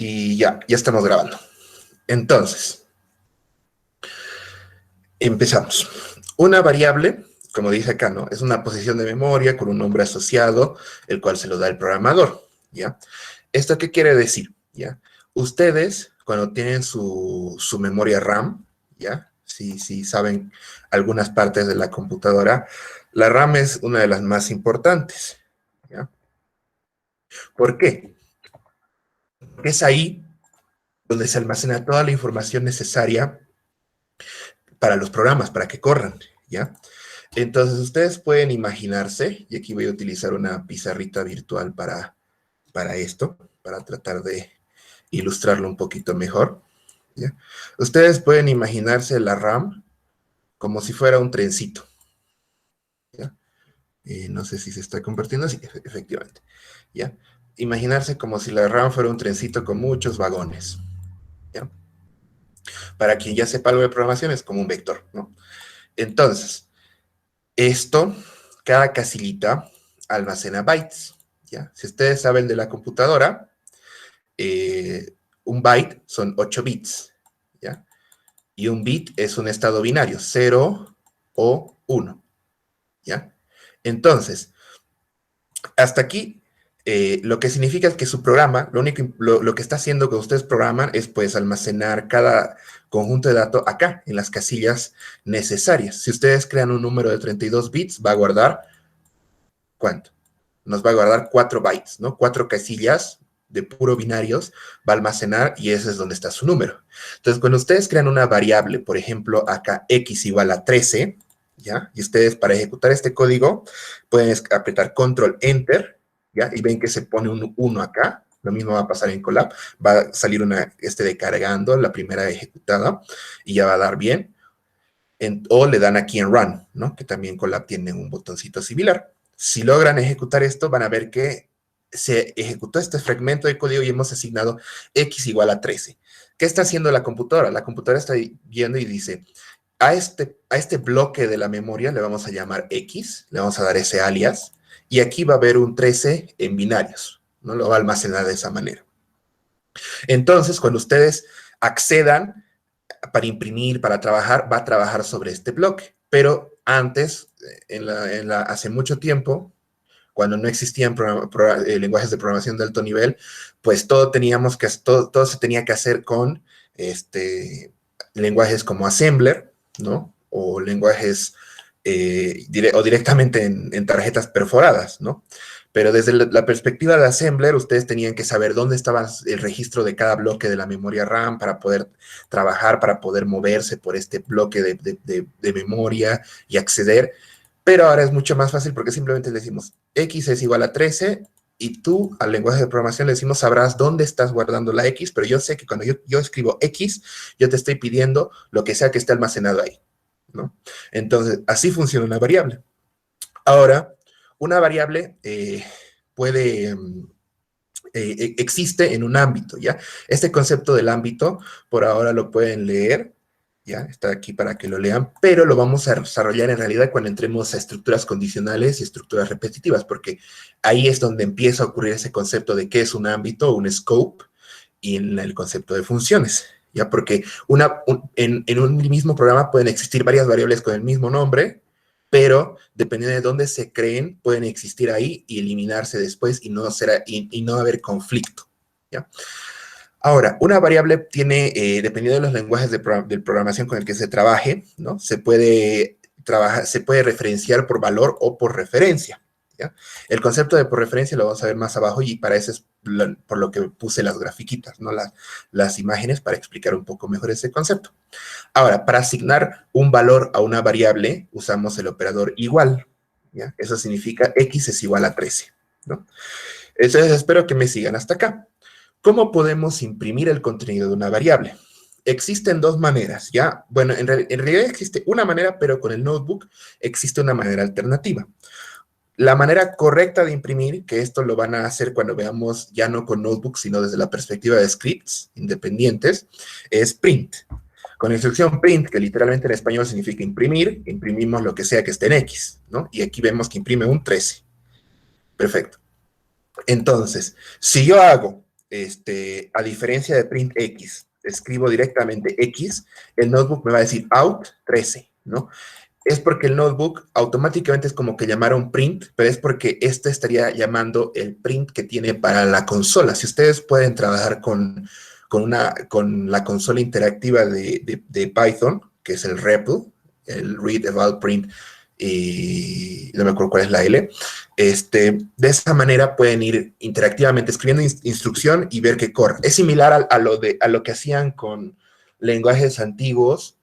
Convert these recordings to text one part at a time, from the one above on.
Y ya estamos grabando. Entonces, empezamos. Una variable, como dice acá, ¿no? Es una posición de memoria con un nombre asociado, el cual se lo da el programador, ¿ya? ¿Esto qué quiere decir? ¿Ya? Ustedes, cuando tienen su memoria RAM, ¿ya? Si saben algunas partes de la computadora, la RAM es una de las más importantes, ¿ya? ¿Por qué? Porque es ahí donde se almacena toda la información necesaria para los programas, para que corran, ¿ya? Entonces, ustedes pueden imaginarse, y aquí voy a utilizar una pizarrita virtual para esto, para tratar de ilustrarlo un poquito mejor, ¿ya? Ustedes pueden imaginarse la RAM como si fuera un trencito, ¿ya? No sé si se está compartiendo, sí, efectivamente, ¿ya? Imaginarse como si la RAM fuera un trencito con muchos vagones, ¿ya? Para quien ya sepa algo de programación, es como un vector, ¿no? Entonces, esto, cada casillita almacena bytes, ¿ya? Si ustedes saben de la computadora, un byte son 8 bits, ¿ya? Y un bit es un estado binario, 0 o 1, ¿ya? Entonces, hasta aquí, lo que significa es que su programa, lo que está haciendo que ustedes programan es pues almacenar cada conjunto de datos acá, en las casillas necesarias. Si ustedes crean un número de 32 bits, va a guardar, ¿cuánto? Nos va a guardar 4 bytes, ¿no? 4 casillas de puro binarios va a almacenar y ese es donde está su número. Entonces, cuando ustedes crean una variable, por ejemplo, acá x igual a 13, ¿ya? Y ustedes para ejecutar este código pueden apretar control enter, ¿ya? Y ven que se pone un 1 acá. Lo mismo va a pasar en Colab. Va a salir de cargando la primera ejecutada y ya va a dar bien. O le dan aquí en Run, ¿no? Que también Colab tiene un botoncito similar. Si logran ejecutar esto, van a ver que se ejecutó este fragmento de código y hemos asignado x igual a 13. ¿Qué está haciendo la computadora? La computadora está viendo y dice, a este bloque de la memoria le vamos a llamar x, le vamos a dar ese alias, y aquí va a haber un 13 en binarios, ¿no? Lo va a almacenar de esa manera. Entonces, cuando ustedes accedan para imprimir, para trabajar, va a trabajar sobre este bloque. Pero antes, hace mucho tiempo, cuando no existían lenguajes de programación de alto nivel, pues todo se tenía que hacer con lenguajes como Assembler, ¿no? O lenguajes o directamente en tarjetas perforadas, ¿no? Pero desde la perspectiva de Assembler, ustedes tenían que saber dónde estaba el registro de cada bloque de la memoria RAM para poder trabajar, para poder moverse por este bloque de memoria y acceder. Pero ahora es mucho más fácil porque simplemente le decimos x es igual a 13 y tú al lenguaje de programación le decimos sabrás dónde estás guardando la x, pero yo sé que cuando yo escribo x, yo te estoy pidiendo lo que sea que esté almacenado ahí, ¿no? Entonces, así funciona una variable. Ahora, una variable existe en un ámbito, ¿ya? Este concepto del ámbito, por ahora lo pueden leer, ¿ya? Está aquí para que lo lean, pero lo vamos a desarrollar en realidad cuando entremos a estructuras condicionales y estructuras repetitivas, porque ahí es donde empieza a ocurrir ese concepto de qué es un ámbito, un scope, y en el concepto de funciones, ¿ya? Porque en un mismo programa pueden existir varias variables con el mismo nombre, pero dependiendo de dónde se creen, pueden existir ahí y eliminarse después y no haber conflicto, ¿ya? Ahora, una variable tiene, dependiendo de los lenguajes de programación con el que se trabaje, ¿no? Se puede referenciar por valor o por referencia, ¿ya? El concepto de por referencia lo vamos a ver más abajo y para eso es por lo que puse las grafiquitas, ¿no? Las imágenes para explicar un poco mejor ese concepto. Ahora, para asignar un valor a una variable, usamos el operador igual, ¿ya? Eso significa x es igual a 13, ¿no? Entonces, espero que me sigan hasta acá. ¿Cómo podemos imprimir el contenido de una variable? Existen dos maneras, ¿ya? Bueno, en realidad existe una manera, pero con el notebook existe una manera alternativa. La manera correcta de imprimir, que esto lo van a hacer cuando veamos ya no con notebook, sino desde la perspectiva de scripts independientes, es print. Con la instrucción print, que literalmente en español significa imprimir, imprimimos lo que sea que esté en X, ¿no? Y aquí vemos que imprime un 13. Perfecto. Entonces, si yo hago a diferencia de print X, escribo directamente X, el notebook me va a decir out 13, ¿no? Es porque el notebook automáticamente es como que llamara un print, pero es porque este estaría llamando el print que tiene para la consola. Si ustedes pueden trabajar con la consola interactiva de Python, que es el REPL, el Read, Eval, Print, y no me acuerdo cuál es la L, de esa manera pueden ir interactivamente escribiendo instrucción y ver que corre. Es similar a lo que hacían con lenguajes antiguos,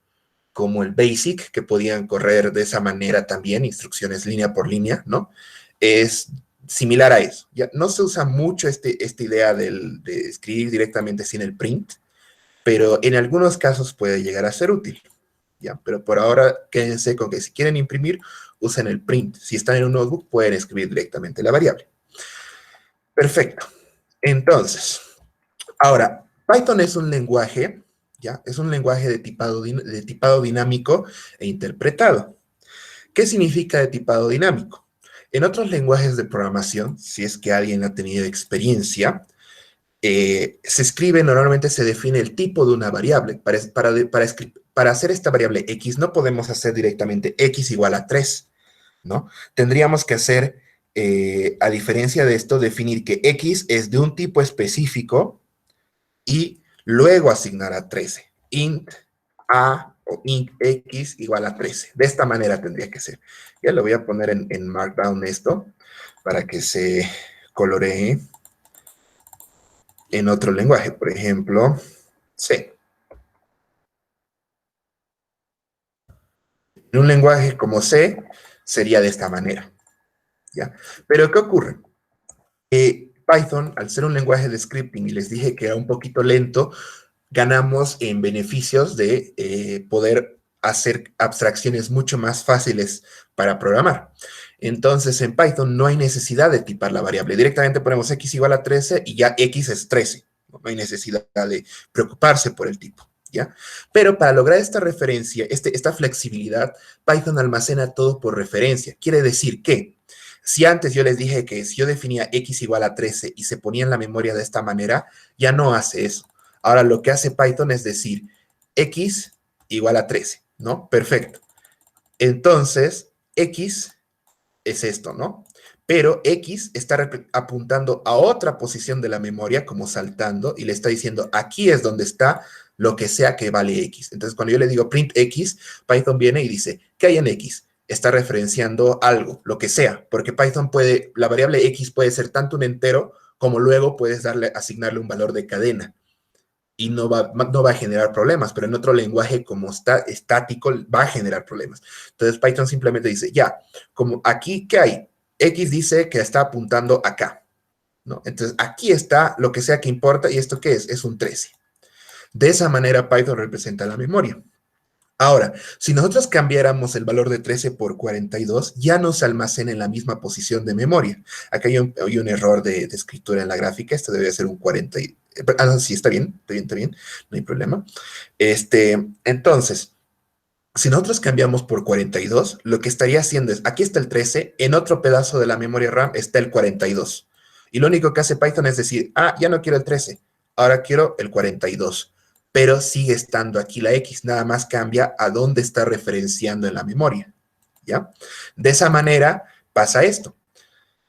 como el BASIC, que podían correr de esa manera también, instrucciones línea por línea, ¿no? Es similar a eso. Ya no se usa mucho esta idea de escribir directamente sin el print, pero en algunos casos puede llegar a ser útil. ¿Ya? Pero por ahora quédense con que si quieren imprimir, usen el print. Si están en un notebook, pueden escribir directamente la variable. Perfecto. Entonces, ahora, Python es un lenguaje, ¿ya? Es un lenguaje de tipado dinámico e interpretado. ¿Qué significa de tipado dinámico? En otros lenguajes de programación, si es que alguien ha tenido experiencia, se escribe, normalmente se define el tipo de una variable. Para hacer esta variable x no podemos hacer directamente x igual a 3, ¿no? Tendríamos que hacer, a diferencia de esto, definir que x es de un tipo específico y luego asignar a 13. Int a o int x igual a 13. De esta manera tendría que ser. Ya lo voy a poner en Markdown esto para que se coloree en otro lenguaje, por ejemplo, C. En un lenguaje como C sería de esta manera, ¿ya? Pero ¿qué ocurre? Python, al ser un lenguaje de scripting, y les dije que era un poquito lento, ganamos en beneficios de poder hacer abstracciones mucho más fáciles para programar. Entonces, en Python no hay necesidad de tipar la variable. Directamente ponemos x igual a 13 y ya x es 13. No hay necesidad de preocuparse por el tipo, ¿ya? Pero para lograr esta referencia, esta flexibilidad, Python almacena todo por referencia. Quiere decir que si antes yo les dije que si yo definía x igual a 13 y se ponía en la memoria de esta manera, ya no hace eso. Ahora lo que hace Python es decir x igual a 13, ¿no? Perfecto. Entonces, x es esto, ¿no? Pero x está apuntando a otra posición de la memoria, como saltando, y le está diciendo, aquí es donde está lo que sea que vale x. Entonces, cuando yo le digo print x, Python viene y dice, ¿qué hay en x? Está referenciando algo, lo que sea, porque Python puede, la variable x puede ser tanto un entero, como luego puedes asignarle un valor de cadena y no va a generar problemas, pero en otro lenguaje como está estático va a generar problemas. Entonces Python simplemente dice, ya, como aquí, ¿qué hay? X dice que está apuntando acá, ¿no? Entonces aquí está lo que sea que importa, ¿y esto qué es? Es un 13. De esa manera Python representa la memoria. Ahora, si nosotros cambiáramos el valor de 13 por 42, ya no se almacena en la misma posición de memoria. Acá hay un error de escritura en la gráfica, esto debe ser un 40. No, sí, está bien, no hay problema. Entonces, si nosotros cambiamos por 42, lo que estaría haciendo es, aquí está el 13, en otro pedazo de la memoria RAM está el 42. Y lo único que hace Python es decir, ya no quiero el 13, ahora quiero el 42. Pero sigue estando aquí la X, nada más cambia a dónde está referenciando en la memoria, ¿ya? De esa manera pasa esto.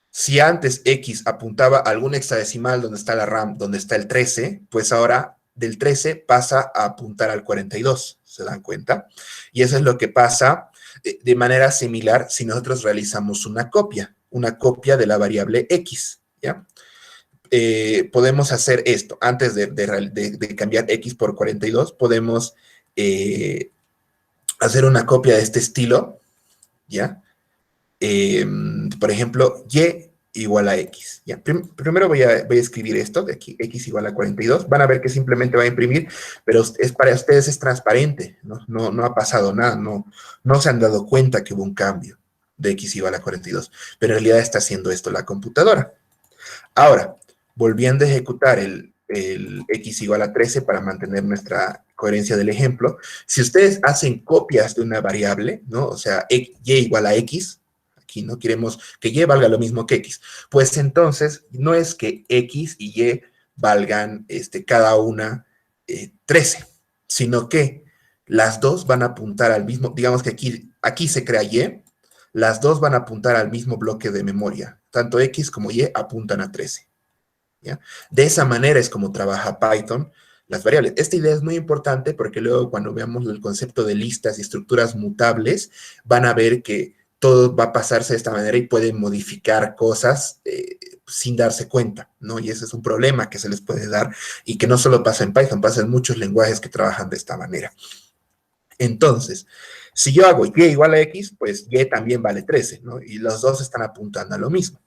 Si antes X apuntaba a algún hexadecimal donde está la RAM, donde está el 13, pues ahora del 13 pasa a apuntar al 42, ¿se dan cuenta? Y eso es lo que pasa de manera similar si nosotros realizamos una copia de la variable X, ¿ya? Podemos hacer esto. Antes de cambiar X por 42, podemos hacer una copia de este estilo, ¿ya? Por ejemplo, Y igual a X. ¿Ya? Primero voy a escribir esto, de aquí, X igual a 42. Van a ver que simplemente va a imprimir, pero para ustedes es transparente, no ha pasado nada, no se han dado cuenta que hubo un cambio de X igual a 42, pero en realidad está haciendo esto la computadora. Ahora, volviendo a ejecutar el X igual a 13 para mantener nuestra coherencia del ejemplo, si ustedes hacen copias de una variable, ¿no? O sea, Y igual a X, aquí no queremos que Y valga lo mismo que X, pues entonces no es que X y Y valgan cada una 13, sino que las dos van a apuntar al mismo, digamos que aquí se crea Y, las dos van a apuntar al mismo bloque de memoria, tanto X como Y apuntan a 13. ¿Ya? De esa manera es como trabaja Python las variables. Esta idea es muy importante porque luego cuando veamos el concepto de listas y estructuras mutables, van a ver que todo va a pasarse de esta manera y pueden modificar cosas sin darse cuenta, ¿no? Y ese es un problema que se les puede dar y que no solo pasa en Python, pasa en muchos lenguajes que trabajan de esta manera. Entonces, si yo hago Y igual a X, pues Y también vale 13, ¿no? Y los dos están apuntando a lo mismo,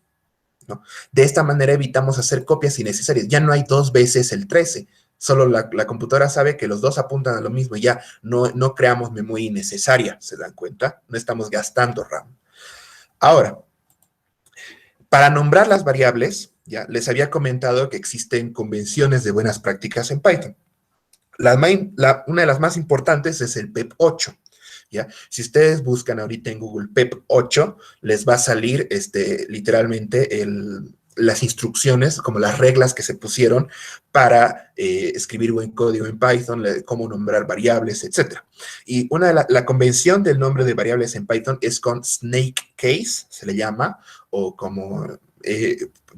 ¿no? De esta manera evitamos hacer copias innecesarias. Ya no hay dos veces el 13. Solo la computadora sabe que los dos apuntan a lo mismo y ya no creamos memoria innecesaria, ¿se dan cuenta? No estamos gastando RAM. Ahora, para nombrar las variables, ya les había comentado que existen convenciones de buenas prácticas en Python. Una de las más importantes es el PEP 8. ¿Ya? Si ustedes buscan ahorita en Google PEP 8, les va a salir literalmente las instrucciones, como las reglas que se pusieron para escribir buen código en Python, cómo nombrar variables, etc. Y la convención del nombre de variables en Python es con snake case, se le llama, o como...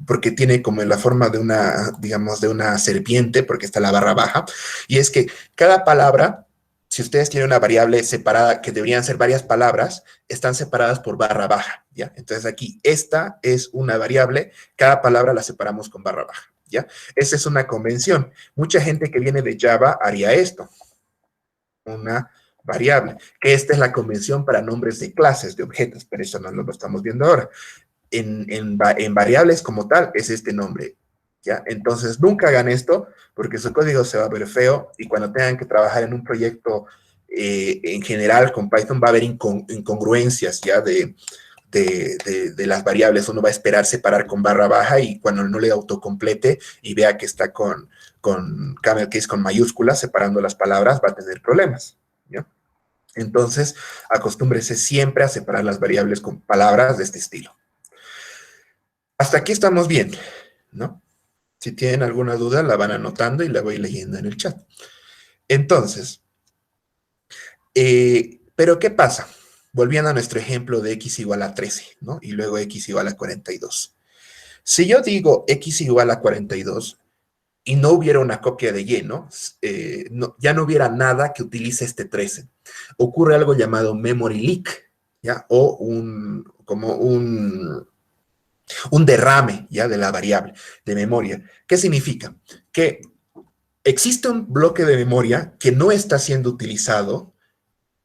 porque tiene como la forma de una, digamos, de una serpiente, porque está la barra baja, y es que cada palabra, si ustedes tienen una variable separada, que deberían ser varias palabras, están separadas por barra baja, ¿ya? Entonces aquí, esta es una variable, cada palabra la separamos con barra baja, ¿ya? Esa es una convención. Mucha gente que viene de Java haría esto, una variable, que esta es la convención para nombres de clases, de objetos, pero eso no lo estamos viendo ahora. En variables como tal es este nombre, ¿ya? Entonces, nunca hagan esto porque su código se va a ver feo y cuando tengan que trabajar en un proyecto en general con Python va a haber incongruencias, ¿ya? De las variables. Uno va a esperar separar con barra baja y cuando no le autocomplete y vea que está con camel case con mayúsculas separando las palabras, va a tener problemas, ¿ya? Entonces, acostúmbrese siempre a separar las variables con palabras de este estilo. Hasta aquí estamos bien, ¿no? Si tienen alguna duda, la van anotando y la voy leyendo en el chat. Entonces, ¿pero qué pasa? Volviendo a nuestro ejemplo de x igual a 13, ¿no? Y luego x igual a 42. Si yo digo x igual a 42 y no hubiera una copia de y, ¿no? Ya no hubiera nada que utilice este 13. Ocurre algo llamado memory leak, ¿ya? O como un derrame ya de la variable de memoria. ¿Qué significa? Que existe un bloque de memoria que no está siendo utilizado,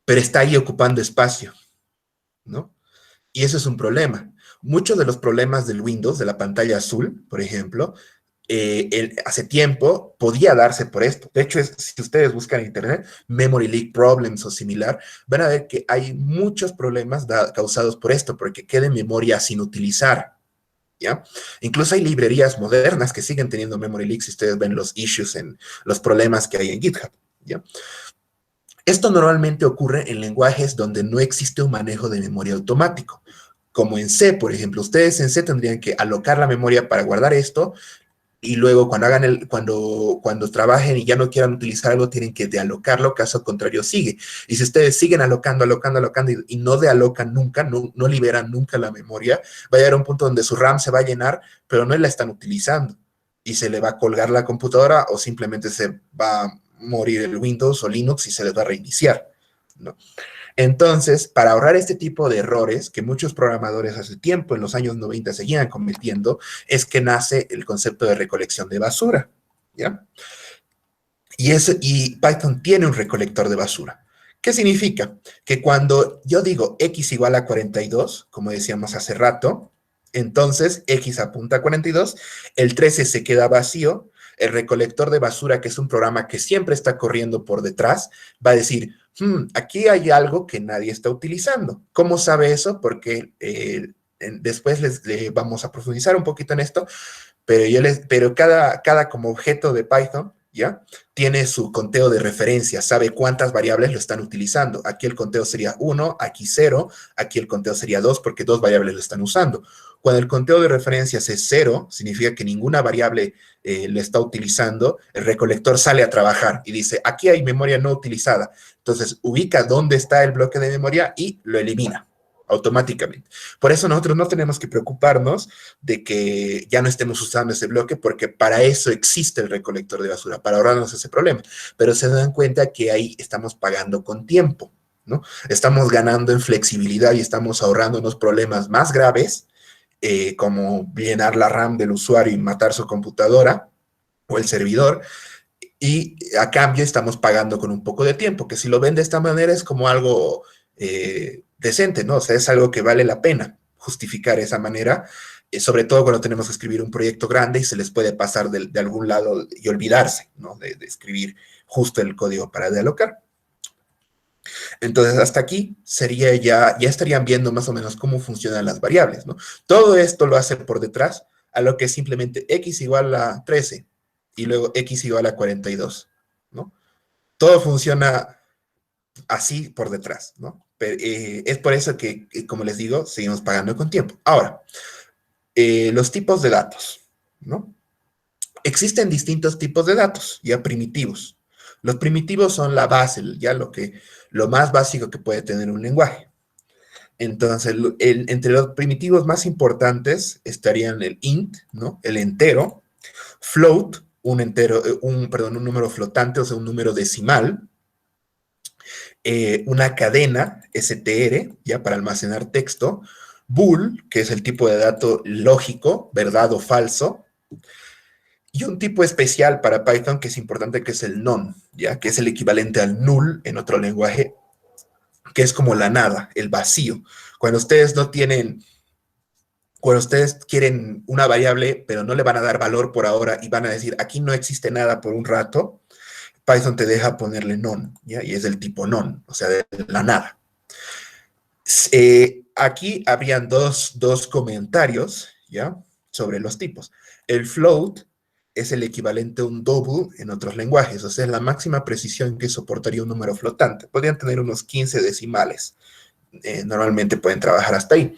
pero está ahí ocupando espacio, ¿no? Y eso es un problema. Muchos de los problemas del Windows, de la pantalla azul, por ejemplo, hace tiempo podía darse por esto. De hecho, si ustedes buscan en internet, memory leak problems o similar, van a ver que hay muchos problemas causados por esto, porque queda memoria sin utilizar. ¿Ya? Incluso hay librerías modernas que siguen teniendo memory leaks si ustedes ven los issues, en los problemas que hay en GitHub, ¿ya? Esto normalmente ocurre en lenguajes donde no existe un manejo de memoria automático, como en C, por ejemplo. Ustedes en C tendrían que alocar la memoria para guardar esto y luego cuando trabajen y ya no quieran utilizar algo, tienen que dealocarlo, caso contrario sigue. Y si ustedes siguen alocando y no dealocan nunca, no liberan nunca la memoria, va a llegar a un punto donde su RAM se va a llenar, pero no la están utilizando. Y se le va a colgar la computadora o simplemente se va a morir el Windows o Linux y se les va a reiniciar, ¿no? Entonces, para ahorrar este tipo de errores que muchos programadores hace tiempo, en los años 90, seguían cometiendo, es que nace el concepto de recolección de basura, ¿ya? Y Python tiene un recolector de basura. ¿Qué significa? Que cuando yo digo x igual a 42, como decíamos hace rato, entonces x apunta a 42, el 13 se queda vacío, el recolector de basura, que es un programa que siempre está corriendo por detrás, va a decir, aquí hay algo que nadie está utilizando. ¿Cómo sabe eso? Porque después les vamos a profundizar un poquito en esto, pero cada como objeto de Python ¿ya? Tiene su conteo de referencia, sabe cuántas variables lo están utilizando. Aquí el conteo sería 1, aquí 0, aquí el conteo sería 2 porque 2 variables lo están usando. Cuando el conteo de referencias es 0, significa que ninguna variable lo está utilizando, el recolector sale a trabajar y dice, aquí hay memoria no utilizada. Entonces, ubica dónde está el bloque de memoria y lo elimina automáticamente. Por eso nosotros no tenemos que preocuparnos de que ya no estemos usando ese bloque, porque para eso existe el recolector de basura, para ahorrarnos ese problema. Pero se dan cuenta que ahí estamos pagando con tiempo, ¿no? Estamos ganando en flexibilidad y estamos ahorrando unos problemas más graves, como llenar la RAM del usuario y matar su computadora o el servidor, y a cambio estamos pagando con un poco de tiempo, que si lo ven de esta manera es como algo decente, ¿no? O sea, es algo que vale la pena justificar esa manera, sobre todo cuando tenemos que escribir un proyecto grande y se les puede pasar de algún lado y olvidarse, ¿no? De escribir justo el código para dealocar. Entonces, hasta aquí sería ya estarían viendo más o menos cómo funcionan las variables, ¿no? Todo esto lo hace por detrás a lo que es simplemente x igual a 13 y luego x igual a 42, ¿no? Todo funciona así por detrás, ¿no? Pero, es por eso que, como les digo, seguimos pagando con tiempo. Ahora, los tipos de datos, ¿no? Existen distintos tipos de datos, ya primitivos. Los primitivos son la base, ya lo más básico que puede tener un lenguaje. Entonces, entre los primitivos más importantes estarían el int, ¿no? El entero, float, un número flotante, o sea, un número decimal, una cadena, str, ya para almacenar texto, bool, que es el tipo de dato lógico, verdad o falso, y un tipo especial para Python que es importante, que es el none, ya que es el equivalente al null en otro lenguaje, que es como la nada, el vacío. Cuando ustedes no tienen, cuando ustedes quieren una variable, pero no le van a dar valor por ahora y van a decir, aquí no existe nada por un rato, Python te deja ponerle none, ¿ya? Y es del tipo none, o sea, de la nada. Aquí habrían dos comentarios, ¿ya? Sobre los tipos. El float es el equivalente a un double en otros lenguajes, o sea, es la máxima precisión que soportaría un número flotante. Podrían tener unos 15 decimales. Normalmente pueden trabajar hasta ahí.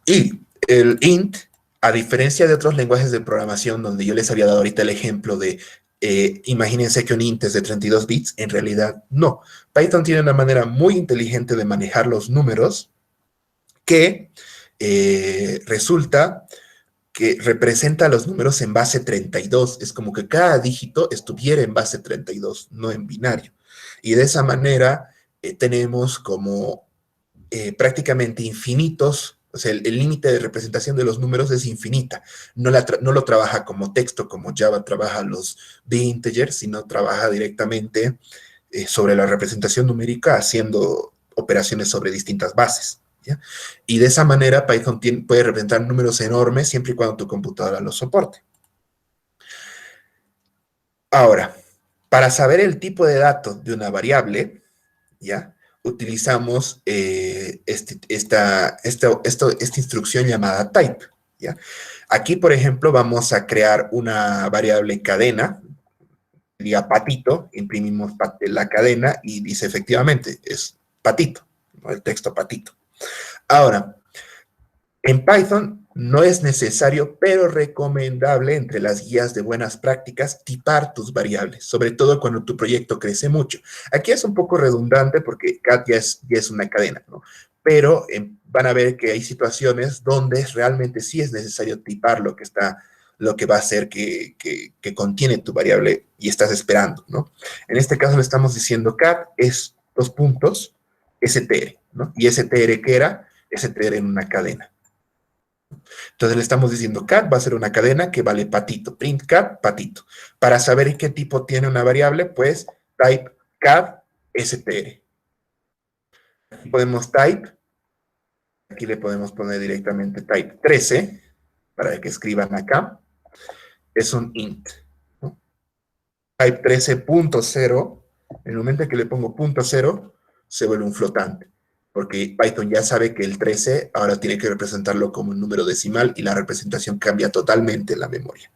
Y el int, a diferencia de otros lenguajes de programación donde yo les había dado ahorita el ejemplo de imagínense que un int es de 32 bits, en realidad no. Python tiene una manera muy inteligente de manejar los números que resulta que representa los números en base 32. Es como que cada dígito estuviera en base 32, no en binario. Y de esa manera tenemos como prácticamente infinitos, o sea, el límite de representación de los números es infinita. No lo trabaja como texto, como Java trabaja los integers, sino trabaja directamente sobre la representación numérica haciendo operaciones sobre distintas bases, ¿ya? Y de esa manera Python puede representar números enormes siempre y cuando tu computadora los soporte. Ahora, para saber el tipo de datos de una variable, ¿ya? Utilizamos esta instrucción llamada type, ¿ya? Aquí, por ejemplo, vamos a crear una variable cadena, diga patito, imprimimos la cadena y dice efectivamente, es patito, ¿no? El texto patito. Ahora, en Python no es necesario, pero recomendable entre las guías de buenas prácticas, tipar tus variables, sobre todo cuando tu proyecto crece mucho. Aquí es un poco redundante porque cat ya es una cadena, ¿no? Pero van a ver que hay situaciones donde realmente sí es necesario tipar lo que va a ser que contiene tu variable y estás esperando, ¿no? En este caso le estamos diciendo cat es dos puntos, str, ¿no? Y str, ¿qué era? Str en una cadena. Entonces le estamos diciendo cat va a ser una cadena que vale patito, print cat, patito. Para saber qué tipo tiene una variable, pues type cat str. Aquí podemos type, aquí le podemos poner directamente type 13, para que escriban acá, es un int, ¿no? Type 13.0, en el momento en que le pongo punto 0, se vuelve un flotante, porque Python ya sabe que el 13 ahora tiene que representarlo como un número decimal y la representación cambia totalmente en la memoria.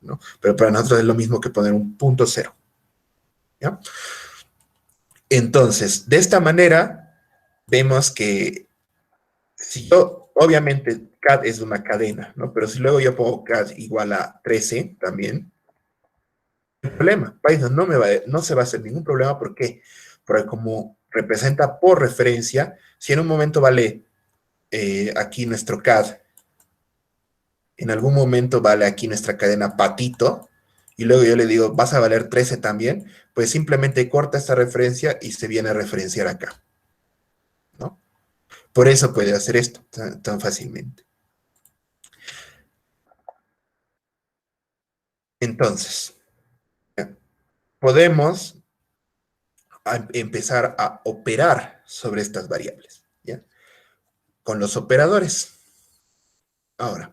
¿no? Pero para nosotros es lo mismo que poner un punto cero, ¿ya? Entonces, de esta manera, vemos que si yo, obviamente, CAD es una cadena, ¿no? Pero si luego yo pongo CAD igual a 13 también, no hay problema. Python no se va a hacer ningún problema. ¿Por qué? Porque como representa por referencia, si en un momento vale aquí nuestro CAD, en algún momento vale aquí nuestra cadena patito, y luego yo le digo, vas a valer 13 también, pues simplemente corta esta referencia y se viene a referenciar acá, ¿no? Por eso puede hacer esto tan fácilmente. Entonces, podemos empezar a operar sobre estas variables, ¿ya? Con los operadores. Ahora,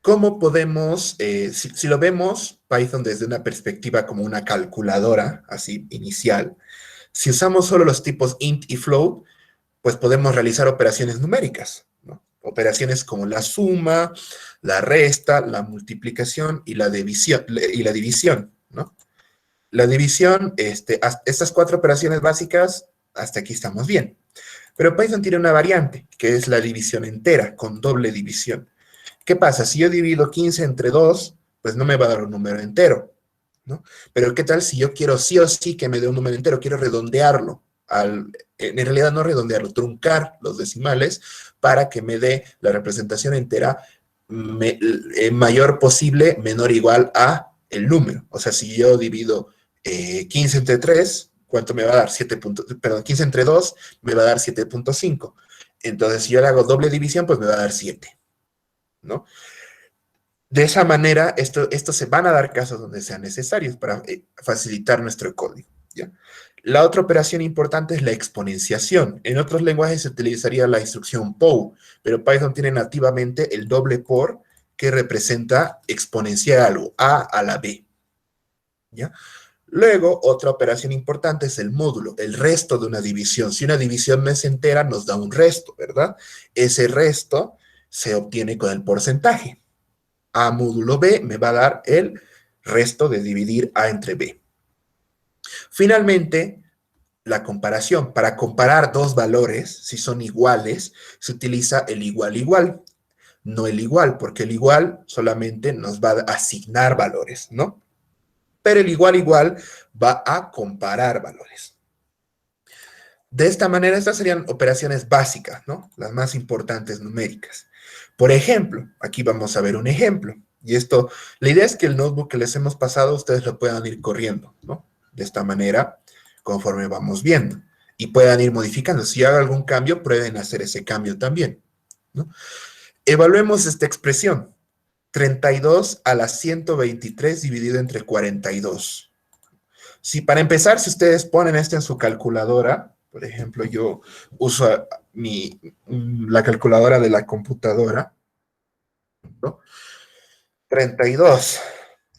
¿cómo podemos, si lo vemos Python desde una perspectiva como una calculadora, así, inicial, si usamos solo los tipos int y float, pues podemos realizar operaciones numéricas, ¿no? Operaciones como la suma, la resta, la multiplicación y la división, ¿no? La división, estas cuatro operaciones básicas, hasta aquí estamos bien. Pero Python tiene una variante, que es la división entera, con doble división. ¿Qué pasa? Si yo divido 15 entre 2, pues no me va a dar un número entero, ¿no? Pero ¿qué tal si yo quiero sí o sí que me dé un número entero? Quiero redondearlo. En realidad no redondearlo, truncar los decimales para que me dé la representación entera mayor posible, menor o igual a el número. O sea, si yo divido 15 entre 3, ¿cuánto me va a dar? 15 entre 2 me va a dar 7.5. Entonces, si yo le hago doble división, pues me va a dar 7, ¿no? De esa manera, esto se van a dar casos donde sean necesarios para facilitar nuestro código, ¿ya? La otra operación importante es la exponenciación. En otros lenguajes se utilizaría la instrucción POW, pero Python tiene nativamente el doble por, que representa exponenciar algo, a la b, ¿ya? Luego, otra operación importante es el módulo, el resto de una división. Si una división no es entera, nos da un resto, ¿verdad? Ese resto se obtiene con el porcentaje. A módulo B me va a dar el resto de dividir A entre B. Finalmente, la comparación. Para comparar dos valores, si son iguales, se utiliza el igual igual, no el igual, porque el igual solamente nos va a asignar valores, ¿no? Pero el igual igual va a comparar valores. De esta manera, estas serían operaciones básicas, ¿no? Las más importantes numéricas. Por ejemplo, aquí vamos a ver un ejemplo. Y esto, la idea es que el notebook que les hemos pasado, ustedes lo puedan ir corriendo, ¿no? De esta manera, conforme vamos viendo. Y puedan ir modificando. Si haga algún cambio, prueben hacer ese cambio también, ¿no? Evaluemos esta expresión. 32 a la 123 dividido entre 42. Si para empezar, si ustedes ponen esto en su calculadora, por ejemplo, yo uso la calculadora de la computadora, ¿no? 32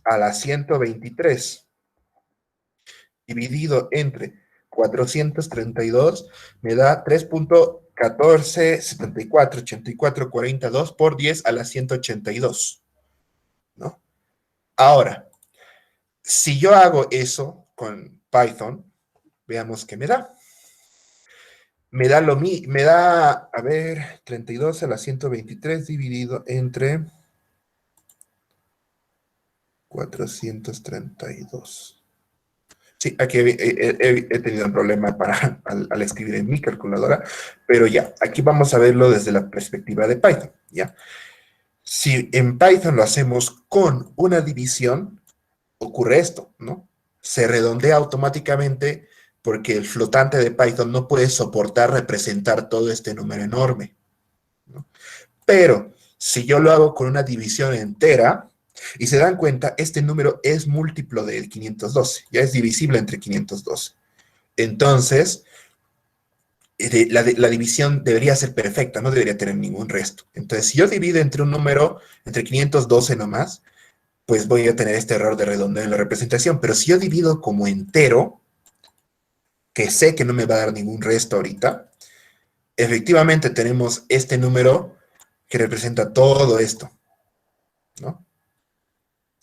a la 123 dividido entre 432 me da 3.14748442 por 10 a la 182, ¿no? Ahora, si yo hago eso con Python, veamos qué me da. Me da, a ver, 32 a la 123 dividido entre 432. Sí, aquí he tenido un problema al escribir en mi calculadora, pero ya, aquí vamos a verlo desde la perspectiva de Python, ¿ya? Si en Python lo hacemos con una división, ocurre esto, ¿no? Se redondea automáticamente porque el flotante de Python no puede soportar representar todo este número enorme, ¿no? Pero si yo lo hago con una división entera, y se dan cuenta, este número es múltiplo de 512, ya es divisible entre 512. Entonces, la división debería ser perfecta, no debería tener ningún resto. Entonces, si yo divido entre un número, entre 512 nomás, pues voy a tener este error de redondeo en la representación. Pero si yo divido como entero, que sé que no me va a dar ningún resto ahorita, efectivamente tenemos este número que representa todo esto, ¿no?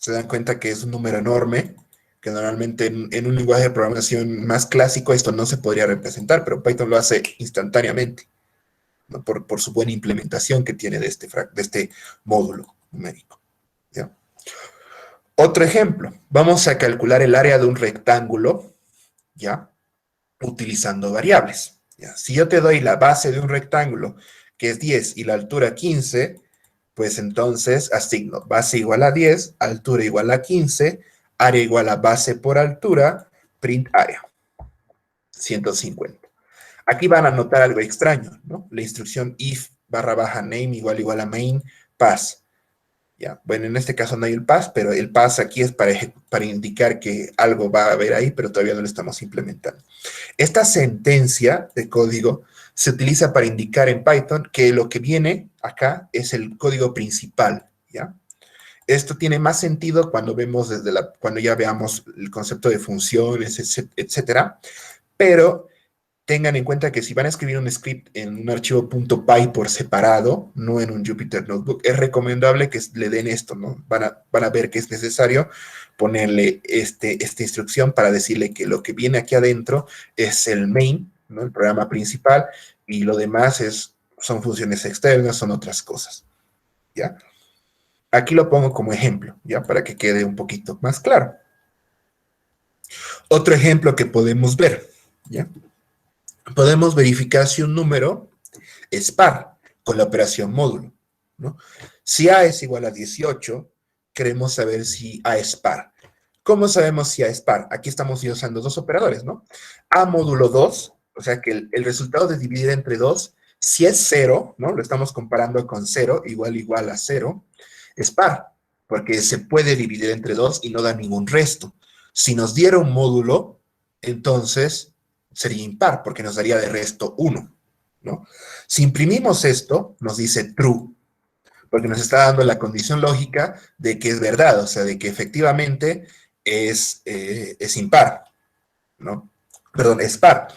Se dan cuenta que es un número enorme, que normalmente en un lenguaje de programación más clásico esto no se podría representar, pero Python lo hace instantáneamente, ¿no? Por su buena implementación que tiene de este módulo numérico. ¿Ya? Otro ejemplo, vamos a calcular el área de un rectángulo, ¿ya? Utilizando variables. ¿Ya? Si yo te doy la base de un rectángulo, que es 10, y la altura 15, pues entonces asigno base igual a 10, altura igual a 15, área igual a base por altura, print área, 150. Aquí van a notar algo extraño, ¿no? La instrucción if barra baja name igual a main pass. ¿Ya? Bueno, en este caso no hay el pass, pero el pass aquí es para indicar que algo va a haber ahí, pero todavía no lo estamos implementando. Esta sentencia de código se utiliza para indicar en Python que lo que viene acá es el código principal, ¿ya? Esto tiene más sentido cuando vemos cuando ya veamos el concepto de funciones, etcétera, pero tengan en cuenta que si van a escribir un script en un archivo .py por separado, no en un Jupyter Notebook, es recomendable que le den esto, ¿no? Van a ver que es necesario ponerle esta instrucción para decirle que lo que viene aquí adentro es el main, ¿no? El programa principal, y lo demás son funciones externas, son otras cosas, ¿ya? Aquí lo pongo como ejemplo, ¿ya? Para que quede un poquito más claro. Otro ejemplo que podemos ver, ¿ya? Podemos verificar si un número es par con la operación módulo, ¿no? Si A es igual a 18, queremos saber si A es par. ¿Cómo sabemos si A es par? Aquí estamos usando dos operadores, ¿no? A módulo 2, o sea que el resultado de dividir entre 2, si es 0, ¿no? Lo estamos comparando con 0, igual a 0, es par, porque se puede dividir entre 2 y no da ningún resto. Si nos diera un módulo, entonces sería impar, porque nos daría de resto 1, ¿no? Si imprimimos esto, nos dice true, porque nos está dando la condición lógica de que es verdad, o sea, de que efectivamente es impar, ¿no? Perdón, es par.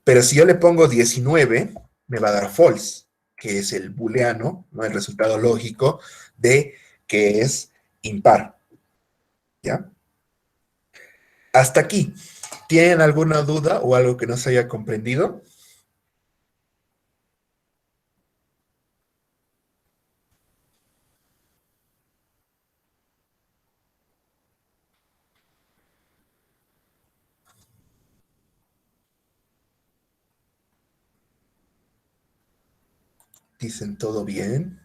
Pero si yo le pongo 19, me va a dar false, que es el booleano, ¿no? El resultado lógico de que es impar, ¿ya? Hasta aquí. ¿Tienen alguna duda o algo que no se haya comprendido? Dicen todo bien.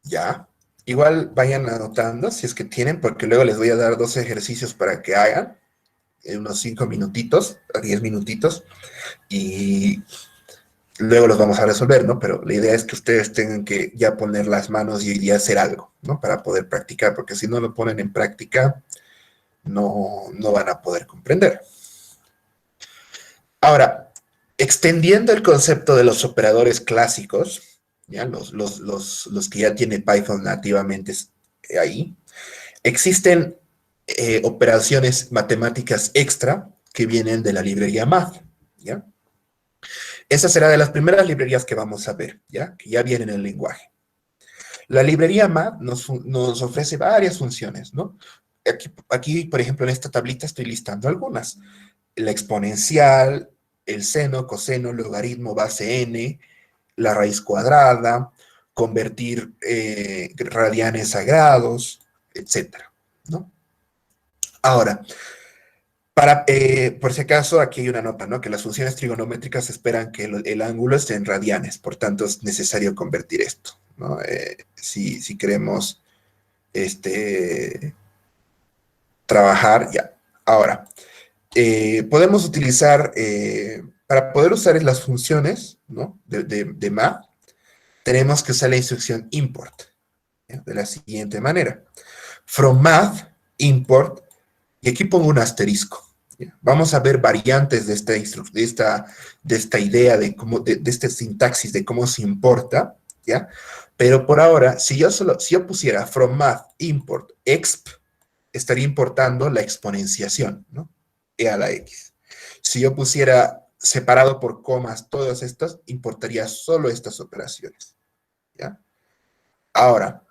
Ya. Igual vayan anotando si es que tienen, porque luego les voy a dar dos ejercicios para que hagan en unos 5 minutitos, a 10 minutitos, y luego los vamos a resolver, ¿no? Pero la idea es que ustedes tengan que ya poner las manos y hacer algo, ¿no? Para poder practicar, porque si no lo ponen en práctica, no van a poder comprender. Ahora, extendiendo el concepto de los operadores clásicos, ¿ya? Los que ya tiene Python nativamente ahí, existen operaciones matemáticas extra que vienen de la librería Math, ¿ya? Esa será de las primeras librerías que vamos a ver, ¿ya? Que ya viene en el lenguaje. La librería Math nos ofrece varias funciones, ¿no? Aquí, por ejemplo, en esta tablita estoy listando algunas. La exponencial, el seno, coseno, logaritmo, base n, la raíz cuadrada, convertir radianes a grados, etcétera, ¿no? Ahora, por si acaso, aquí hay una nota, ¿no? Que las funciones trigonométricas esperan que el ángulo esté en radianes, por tanto es necesario convertir esto, ¿no? Si queremos trabajar ya. Ahora, podemos utilizar, para poder usar las funciones, ¿no? de math, tenemos que usar la instrucción import, ¿ya? De la siguiente manera. From math, import, y aquí pongo un asterisco. ¿Ya? Vamos a ver variantes de esta idea de este sintaxis de cómo se importa, ¿ya? Pero por ahora, si yo pusiera from math import exp, estaría importando la exponenciación, ¿no? E a la x. Si yo pusiera separado por comas todas estas, importaría solo estas operaciones, ¿ya? Ahora,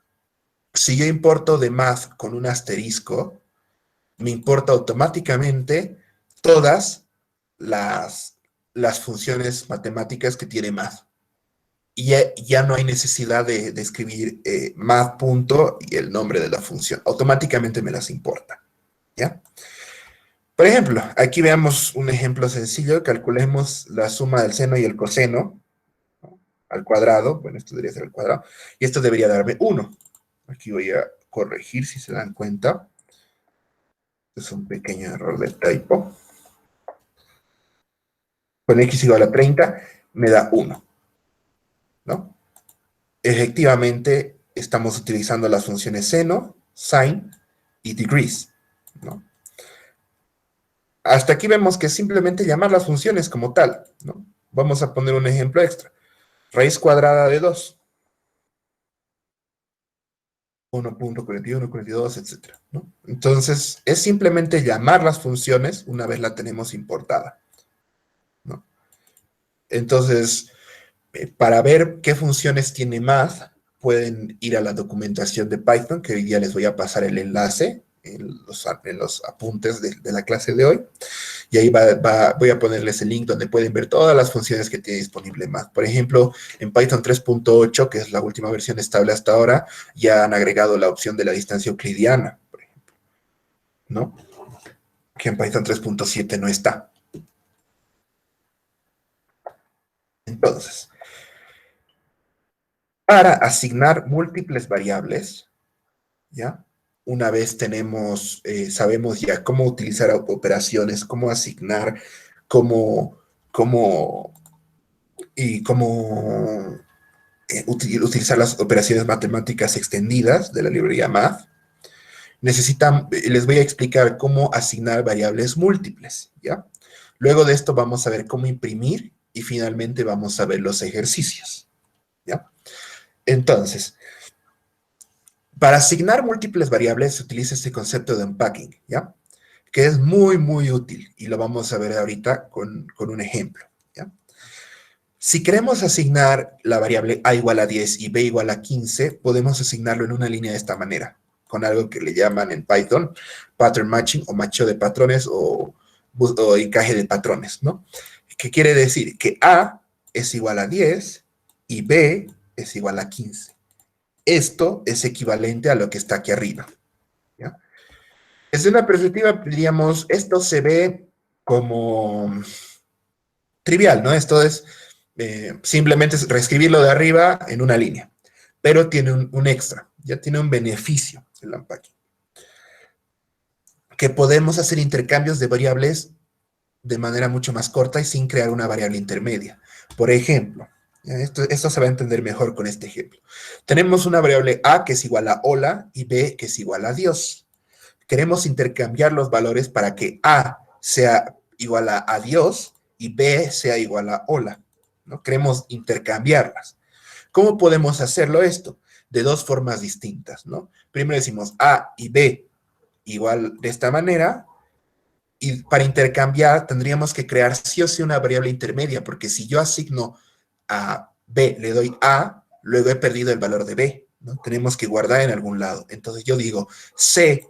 si yo importo de math con un asterisco, me importa automáticamente todas las funciones matemáticas que tiene math. Y ya no hay necesidad de escribir math punto y el nombre de la función. Automáticamente me las importa. ¿Ya? Por ejemplo, aquí veamos un ejemplo sencillo. Calculemos la suma del seno y el coseno, ¿no?, al cuadrado. Bueno, esto debería ser al cuadrado. Y esto debería darme 1. Aquí voy a corregir si se dan cuenta. Es un pequeño error de typo. Con x igual a 30 me da 1, ¿no? Efectivamente, estamos utilizando las funciones seno, sin y degrees, ¿no? Hasta aquí vemos que es simplemente llamar las funciones como tal, ¿no? Vamos a poner un ejemplo extra. Raíz cuadrada de 2. 1.41, 42, etc., ¿no? Entonces, es simplemente llamar las funciones una vez la tenemos importada, ¿no? Entonces, para ver qué funciones tiene math, pueden ir a la documentación de Python, que hoy día les voy a pasar el enlace en los apuntes de la clase de hoy. Y ahí voy a ponerles el link donde pueden ver todas las funciones que tiene disponible math. Por ejemplo, en Python 3.8, que es la última versión estable hasta ahora, ya han agregado la opción de la distancia euclidiana, por ejemplo, ¿no? Que en Python 3.7 no está. Entonces, para asignar múltiples variables, ¿ya? Una vez sabemos ya cómo utilizar operaciones, cómo asignar, cómo, cómo, y cómo utilizar las operaciones matemáticas extendidas de la librería Math, les voy a explicar cómo asignar variables múltiples, ¿ya? Luego de esto vamos a ver cómo imprimir y finalmente vamos a ver los ejercicios, ¿ya? Entonces, para asignar múltiples variables se utiliza este concepto de unpacking, ¿ya? Que es muy, muy útil y lo vamos a ver ahorita con un ejemplo, ¿ya? Si queremos asignar la variable a igual a 10 y b igual a 15, podemos asignarlo en una línea de esta manera, con algo que le llaman en Python pattern matching o macheo de patrones o encaje de patrones, ¿no? ¿Qué quiere decir? Que a es igual a 10 y b es igual a 15. Esto es equivalente a lo que está aquí arriba, ¿ya? Desde una perspectiva, diríamos, esto se ve como trivial, ¿no? Esto es simplemente reescribirlo de arriba en una línea, pero tiene un extra, ya tiene un beneficio el unpacking, que podemos hacer intercambios de variables de manera mucho más corta y sin crear una variable intermedia. Por ejemplo, esto se va a entender mejor con este ejemplo. Tenemos una variable a que es igual a hola y b que es igual a Dios. Queremos intercambiar los valores para que a sea igual a Dios y b sea igual a hola, ¿no? Queremos intercambiarlas. ¿Cómo podemos hacerlo esto? De dos formas distintas, ¿no? Primero decimos a y b igual de esta manera, y para intercambiar tendríamos que crear sí o sí una variable intermedia, porque si yo asigno a b, le doy a, luego he perdido el valor de b, ¿no? Tenemos que guardar en algún lado. Entonces yo digo c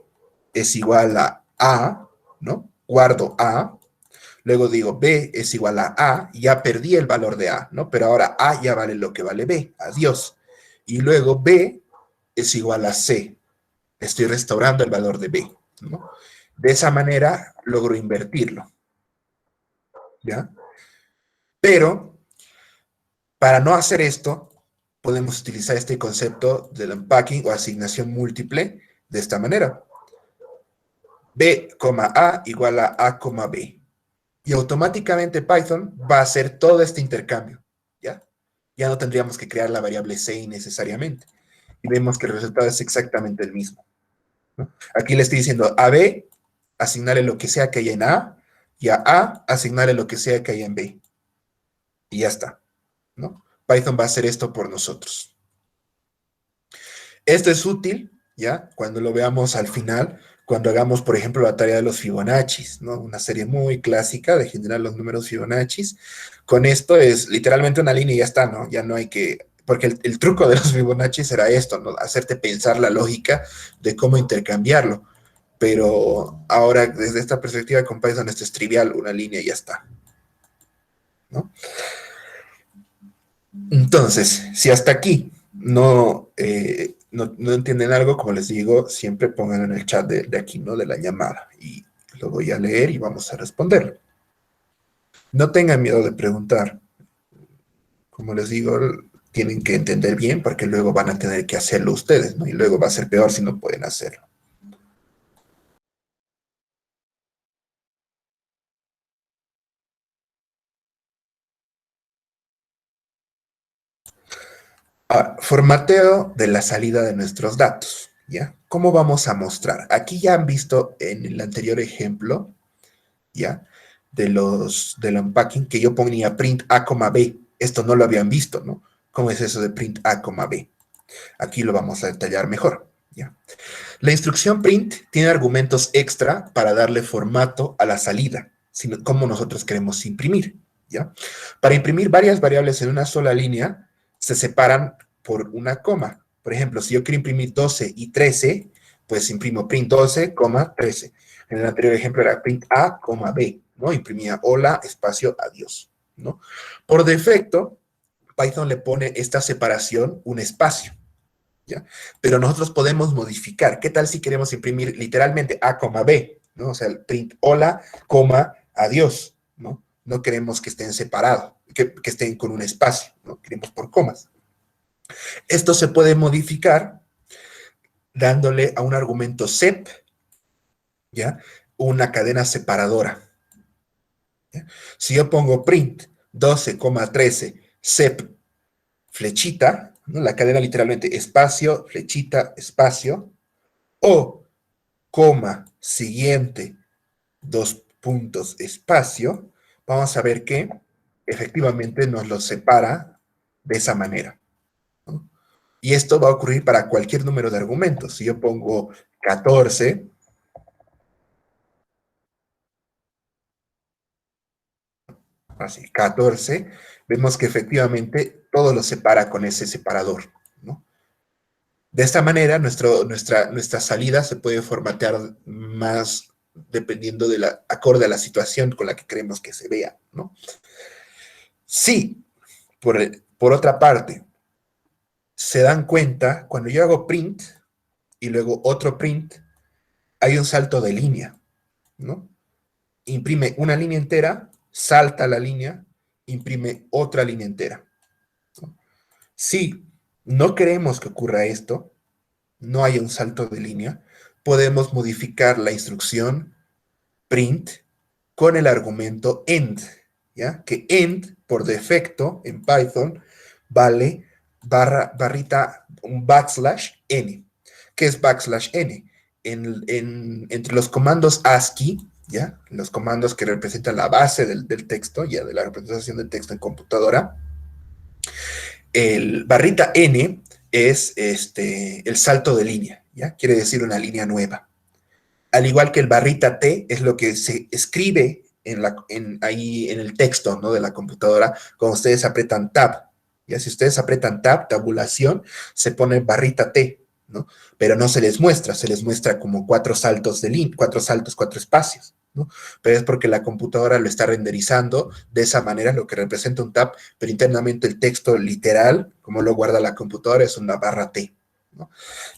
es igual a, ¿no? Guardo a, luego digo b es igual a, y ya perdí el valor de a, ¿no? Pero ahora a ya vale lo que vale b, adiós. Y luego b es igual a c, estoy restaurando el valor de b, ¿no? De esa manera logro invertirlo, ¿ya? Pero para no hacer esto, podemos utilizar este concepto del unpacking o asignación múltiple de esta manera. b, a igual a, b. Y automáticamente Python va a hacer todo este intercambio, ¿ya? Ya no tendríamos que crear la variable c innecesariamente. Y vemos que el resultado es exactamente el mismo, ¿no? Aquí le estoy diciendo a b, asignarle lo que sea que haya en a, y a asignarle lo que sea que haya en b. Y ya está, ¿no? Python va a hacer esto por nosotros. Esto es útil, ¿ya? Cuando lo veamos al final, cuando hagamos, por ejemplo, la tarea de los Fibonacci, ¿no? Una serie muy clásica de generar los números Fibonacci. Con esto es literalmente una línea y ya está, ¿no? Ya no hay que porque el truco de los Fibonacci era esto, ¿no? Hacerte pensar la lógica de cómo intercambiarlo. Pero ahora, desde esta perspectiva con Python, esto es trivial, una línea y ya está, ¿no? Entonces, si hasta aquí no entienden algo, como les digo, siempre pónganlo en el chat de aquí, ¿no? De la llamada. Y lo voy a leer y vamos a responder. No tengan miedo de preguntar. Como les digo, tienen que entender bien porque luego van a tener que hacerlo ustedes, ¿no? Y luego va a ser peor si no pueden hacerlo. Formateo de la salida de nuestros datos, ¿ya? ¿Cómo vamos a mostrar? Aquí ya han visto en el anterior ejemplo, ¿ya? Del unpacking, que yo ponía print A, B. Esto no lo habían visto, ¿no? ¿Cómo es eso de print A, B? Aquí lo vamos a detallar mejor, ¿ya? La instrucción print tiene argumentos extra para darle formato a la salida, como nosotros queremos imprimir, ¿ya? Para imprimir varias variables en una sola línea, se separan por una coma. Por ejemplo, si yo quiero imprimir 12 y 13, pues imprimo print 12, 13. En el anterior ejemplo era print A, B, ¿no? Imprimía hola, espacio, adiós, ¿no? Por defecto, Python le pone esta separación un espacio, ¿ya? Pero nosotros podemos modificar. ¿Qué tal si queremos imprimir literalmente A, B, ¿no? O sea, el print hola, adiós, ¿no? No queremos que estén separados, que estén con un espacio, ¿no? Queremos por comas. Esto se puede modificar dándole a un argumento sep, ¿ya? Una cadena separadora, ¿ya? Si yo pongo print 12, 13, sep, flechita, ¿no? La cadena literalmente espacio, flechita, espacio, o coma, siguiente, dos puntos, espacio, vamos a ver que efectivamente nos los separa de esa manera, ¿no? Y esto va a ocurrir para cualquier número de argumentos. Si yo pongo 14, así, 14, vemos que efectivamente todo lo separa con ese separador, ¿no? De esta manera, nuestra salida se puede formatear más dependiendo de la, acorde a la situación con la que queremos que se vea, ¿no? Sí, por otra parte, se dan cuenta, cuando yo hago print y luego otro print, hay un salto de línea, ¿no? Imprime una línea entera, salta la línea, imprime otra línea entera, ¿no? Si no queremos que ocurra esto, no haya un salto de línea, podemos modificar la instrucción print con el argumento end, ¿ya? Que end, por defecto, en Python, vale barrita, un backslash n. ¿Qué es backslash n? Entre los comandos ASCII, ¿ya? Los comandos que representan la base del texto, ya de la representación del texto en computadora, el barrita n es el salto de línea, ¿ya? Quiere decir una línea nueva. Al igual que el barrita T es lo que se escribe ahí en el texto, ¿no? De la computadora cuando ustedes apretan Tab. Ya si ustedes apretan Tab, tabulación, se pone barrita T, ¿no? Pero no se les muestra como cuatro saltos de línea, cuatro saltos, cuatro espacios, ¿no? Pero es porque la computadora lo está renderizando de esa manera, lo que representa un tab, pero internamente el texto literal, como lo guarda la computadora, es una barra T, ¿no?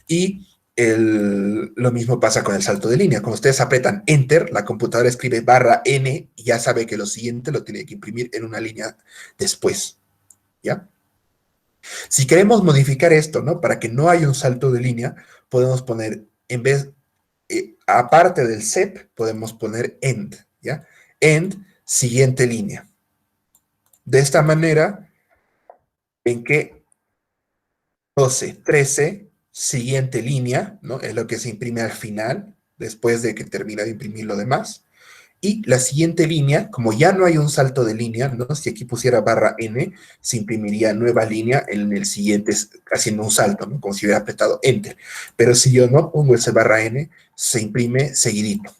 Y lo mismo pasa con el salto de línea. Cuando ustedes apretan Enter, la computadora escribe barra N y ya sabe que lo siguiente lo tiene que imprimir en una línea después, ¿ya? Si queremos modificar esto, ¿no? Para que no haya un salto de línea, podemos poner, en vez, aparte del sep, podemos poner end, ¿ya? End, siguiente línea. De esta manera, en que 12, 13, siguiente línea, ¿no? Es lo que se imprime al final, después de que termina de imprimir lo demás. Y la siguiente línea, como ya no hay un salto de línea, ¿no? Si aquí pusiera barra N, se imprimiría nueva línea en el siguiente, haciendo un salto, ¿no? Como si hubiera apretado Enter. Pero si yo no pongo ese barra N, se imprime seguidito,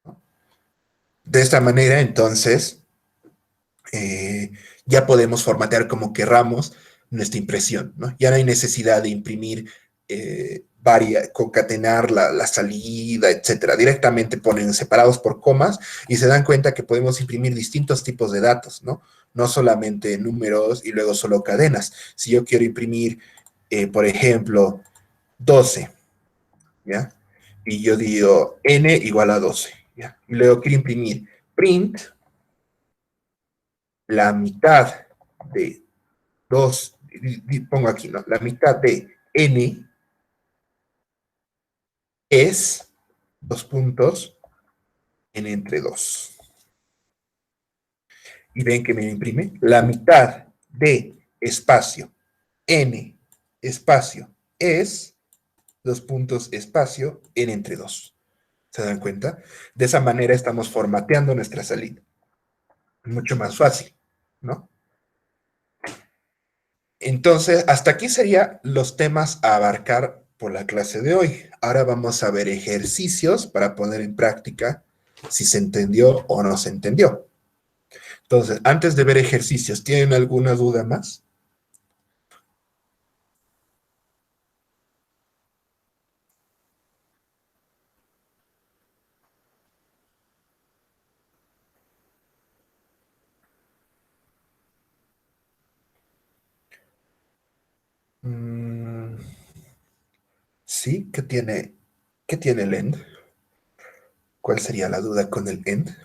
¿no? De esta manera, entonces, ya podemos formatear como querramos nuestra impresión, ¿no? Ya no hay necesidad de imprimir, concatenar la salida, etcétera. Directamente ponen separados por comas y se dan cuenta que podemos imprimir distintos tipos de datos, ¿no? No solamente números y luego solo cadenas. Si yo quiero imprimir, por ejemplo, 12, ¿ya? Y yo digo n igual a 12, ¿ya? Y luego quiero imprimir print la mitad de 2, pongo aquí, ¿no? La mitad de n es, dos puntos, n entre 2. Y ven que me imprime la mitad de espacio n espacio es, dos puntos, espacio, n entre 2. ¿Se dan cuenta? De esa manera estamos formateando nuestra salida. Mucho más fácil, ¿no? Entonces, hasta aquí serían los temas a abarcar por la clase de hoy. Ahora vamos a ver ejercicios para poner en práctica si se entendió o no se entendió. Entonces, antes de ver ejercicios, ¿tienen alguna duda más? Mm, sí, qué tiene el end? ¿Cuál sería la duda con el end?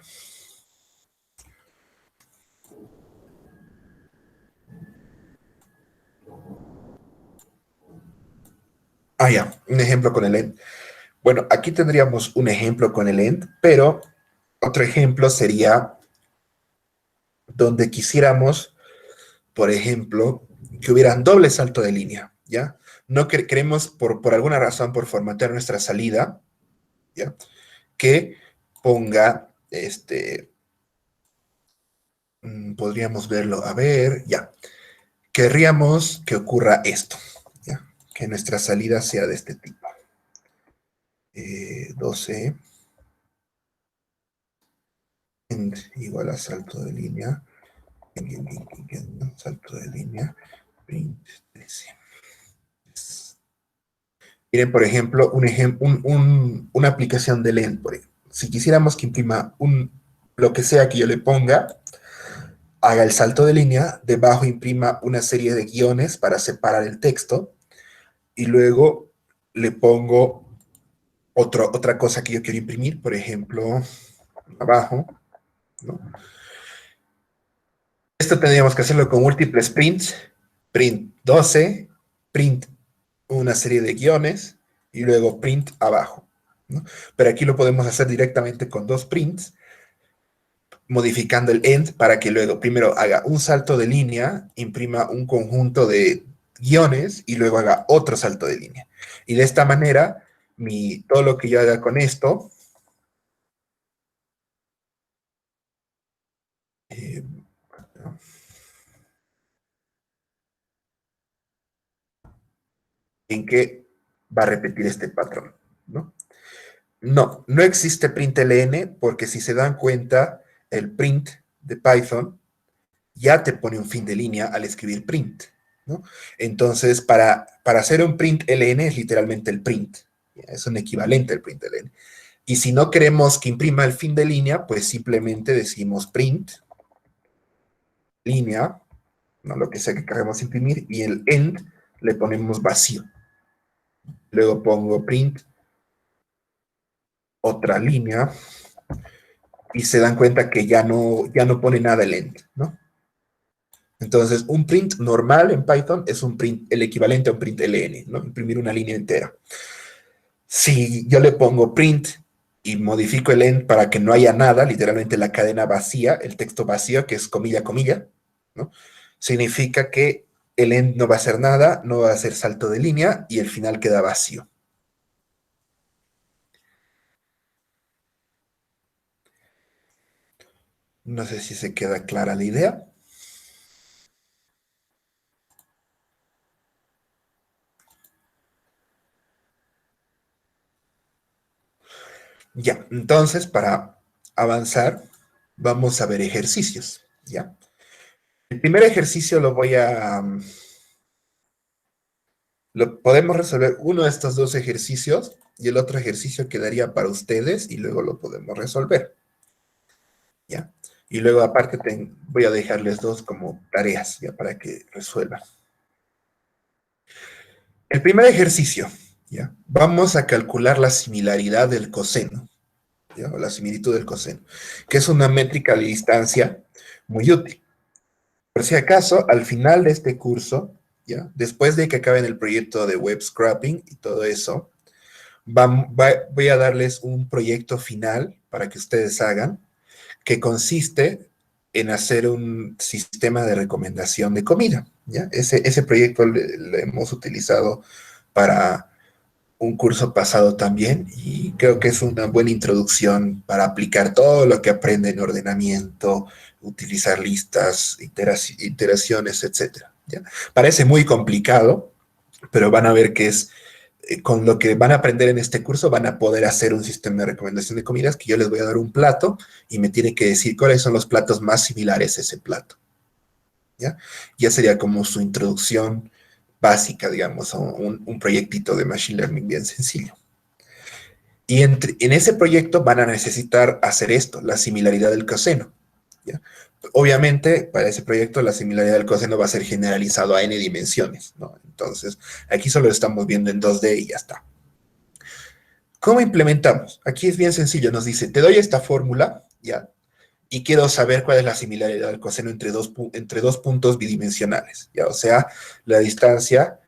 Ah, ya, un ejemplo con el end. Bueno, aquí tendríamos un ejemplo con el end, pero otro ejemplo sería donde quisiéramos, por ejemplo, que hubieran doble salto de línea, ¿ya? No queremos, por alguna razón, por formatear nuestra salida, ¿ya? Que ponga, podríamos verlo, a ver, ya. Querríamos que ocurra esto, ¿ya? Que nuestra salida sea de este tipo. 12 igual a salto de línea, salto de línea, 13. Miren, por ejemplo, una aplicación de Lend. Si quisiéramos que imprima lo que sea que yo le ponga, haga el salto de línea, debajo imprima una serie de guiones para separar el texto, y luego le pongo otra cosa que yo quiero imprimir, por ejemplo, abajo, ¿no? Esto tendríamos que hacerlo con múltiples prints, print 12, print una serie de guiones y luego print abajo, ¿no? Pero aquí lo podemos hacer directamente con dos prints, modificando el end para que luego primero haga un salto de línea, imprima un conjunto de guiones y luego haga otro salto de línea. Y de esta manera, todo lo que yo haga con esto, eh, en que va a repetir este patrón, ¿no? No, no existe println porque si se dan cuenta, el print de Python ya te pone un fin de línea al escribir print, ¿no? Entonces, para hacer un print ln es literalmente el print, es un equivalente al print ln. Y si no queremos que imprima el fin de línea, pues simplemente decimos print línea, ¿no? Lo que sea que queremos imprimir, y el end le ponemos vacío. Luego pongo print otra línea, y se dan cuenta que ya no pone nada el end, ¿no? Entonces, un print normal en Python es un print, el equivalente a un print ln, ¿no? Imprimir una línea entera. Si yo le pongo print y modifico el end para que no haya nada, literalmente la cadena vacía, el texto vacío, que es comilla, comilla, ¿no? Significa que el end no va a hacer nada, no va a hacer salto de línea y el final queda vacío. No sé si se queda clara la idea. Ya, entonces para avanzar, vamos a ver ejercicios, ¿ya? El primer ejercicio lo voy a Podemos resolver uno de estos dos ejercicios y el otro ejercicio quedaría para ustedes y luego lo podemos resolver, ¿ya? Y luego aparte voy a dejarles dos como tareas, ¿ya? Para que resuelvan. El primer ejercicio, ¿ya? Vamos a calcular la similaridad del coseno, ¿ya? O la similitud del coseno, que es una métrica de distancia muy útil. Por si acaso, al final de este curso, ¿ya? Después de que acaben el proyecto de web scrapping y todo eso, voy a darles un proyecto final para que ustedes hagan, que consiste en hacer un sistema de recomendación de comida, ¿ya? Ese proyecto lo hemos utilizado para un curso pasado también y creo que es una buena introducción para aplicar todo lo que aprende en ordenamiento, utilizar listas, iteraciones, etcétera, ¿ya? Parece muy complicado, pero van a ver que es con lo que van a aprender en este curso van a poder hacer un sistema de recomendación de comidas que yo les voy a dar un plato y me tiene que decir cuáles son los platos más similares a ese plato, ¿ya? Ya sería como su introducción básica, digamos, a un proyectito de Machine Learning bien sencillo. Y en ese proyecto van a necesitar hacer esto, la similaridad del coseno, ¿ya? Obviamente, para ese proyecto la similaridad del coseno va a ser generalizado a n dimensiones, ¿no? Entonces, aquí solo estamos viendo en 2D y ya está. ¿Cómo implementamos? Aquí es bien sencillo, nos dice, te doy esta fórmula, ¿ya? Y quiero saber cuál es la similaridad del coseno entre dos puntos bidimensionales, ¿ya? O sea, la distancia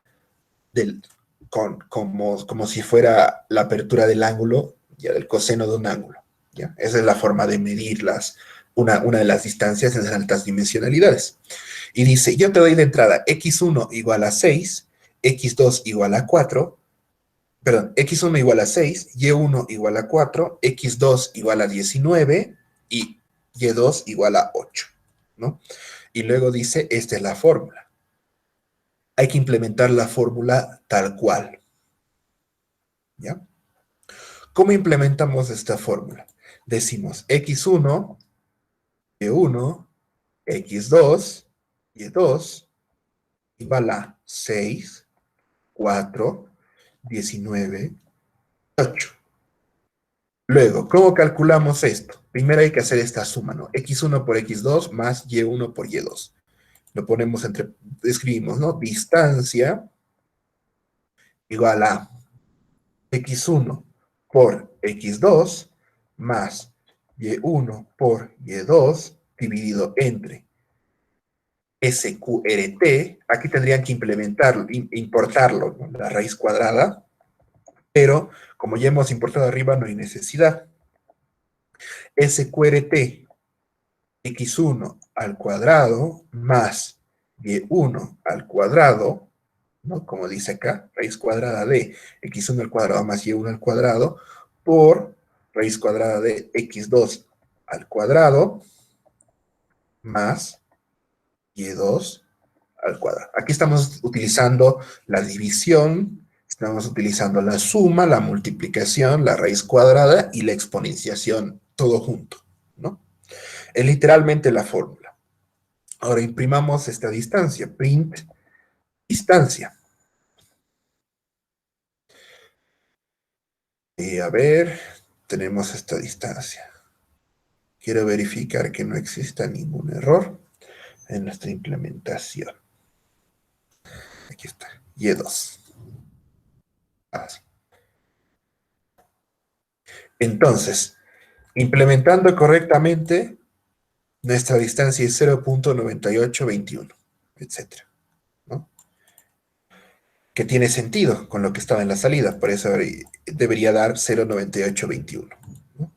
como si fuera la apertura del ángulo, ya del coseno de un ángulo, ¿ya? Esa es la forma de medir una de las distancias en altas dimensionalidades. Y dice, yo te doy de entrada x1 igual a 6, x2 igual a 4, perdón, x1 igual a 6, y1 igual a 4, x2 igual a 19 y y2 igual a 8, ¿no? Y luego dice, esta es la fórmula. Hay que implementar la fórmula tal cual, ¿ya? ¿Cómo implementamos esta fórmula? Decimos x1, y1, x2, y2 igual a 6, 4, 19, 8. Luego, ¿cómo calculamos esto? Primero hay que hacer esta suma, ¿no? x1 por x2 más y1 por y2. Lo ponemos escribimos, ¿no? Distancia igual a x1 por x2 más y1 por y2 dividido entre SQRT. Aquí tendrían que importarlo, ¿no? La raíz cuadrada, pero como ya hemos importado arriba no hay necesidad. SQRT x1 al cuadrado más y1 al cuadrado, ¿no? Como dice acá, raíz cuadrada de x1 al cuadrado más y1 al cuadrado por raíz cuadrada de x2 al cuadrado más y2 al cuadrado. Aquí estamos utilizando la división, estamos utilizando la suma, la multiplicación, la raíz cuadrada y la exponenciación, todo junto, ¿no? Es literalmente la fórmula. Ahora imprimamos esta distancia, print distancia. Y a ver, tenemos esta distancia. Quiero verificar que no exista ningún error en nuestra implementación. Aquí está, Y2. Así. Entonces, implementando correctamente, nuestra distancia es 0.9821, etcétera, ¿no? Que tiene sentido con lo que estaba en la salida, por eso debería dar 0.9821, ¿no?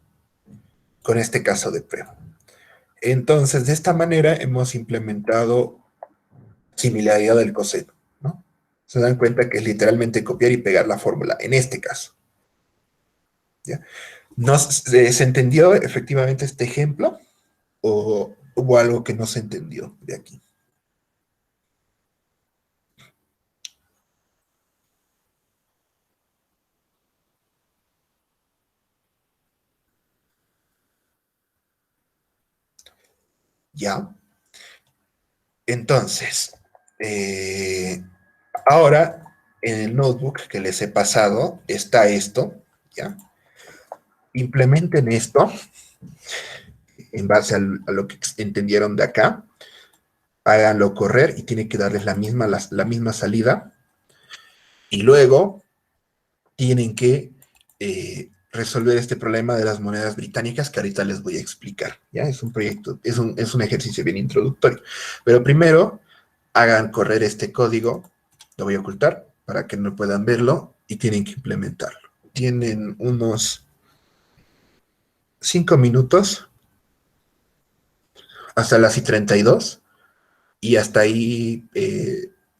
Con este caso de prueba. Entonces, de esta manera hemos implementado similaridad del coseno, ¿no? Se dan cuenta que es literalmente copiar y pegar la fórmula, en este caso, ¿ya? ¿No se entendió efectivamente este ejemplo o hubo algo que no se entendió de aquí? ¿Ya? Entonces, ahora en el notebook que les he pasado está esto, ¿ya? Implementen esto en base a lo que entendieron de acá, háganlo correr y tiene que darles la misma salida y luego tienen que resolver este problema de las monedas británicas que ahorita les voy a explicar. ¿Ya? Es un proyecto, es un ejercicio bien introductorio. Pero primero, hagan correr este código, lo voy a ocultar para que no puedan verlo y tienen que implementarlo. Tienen unos 5 minutos hasta las y 32 y hasta ahí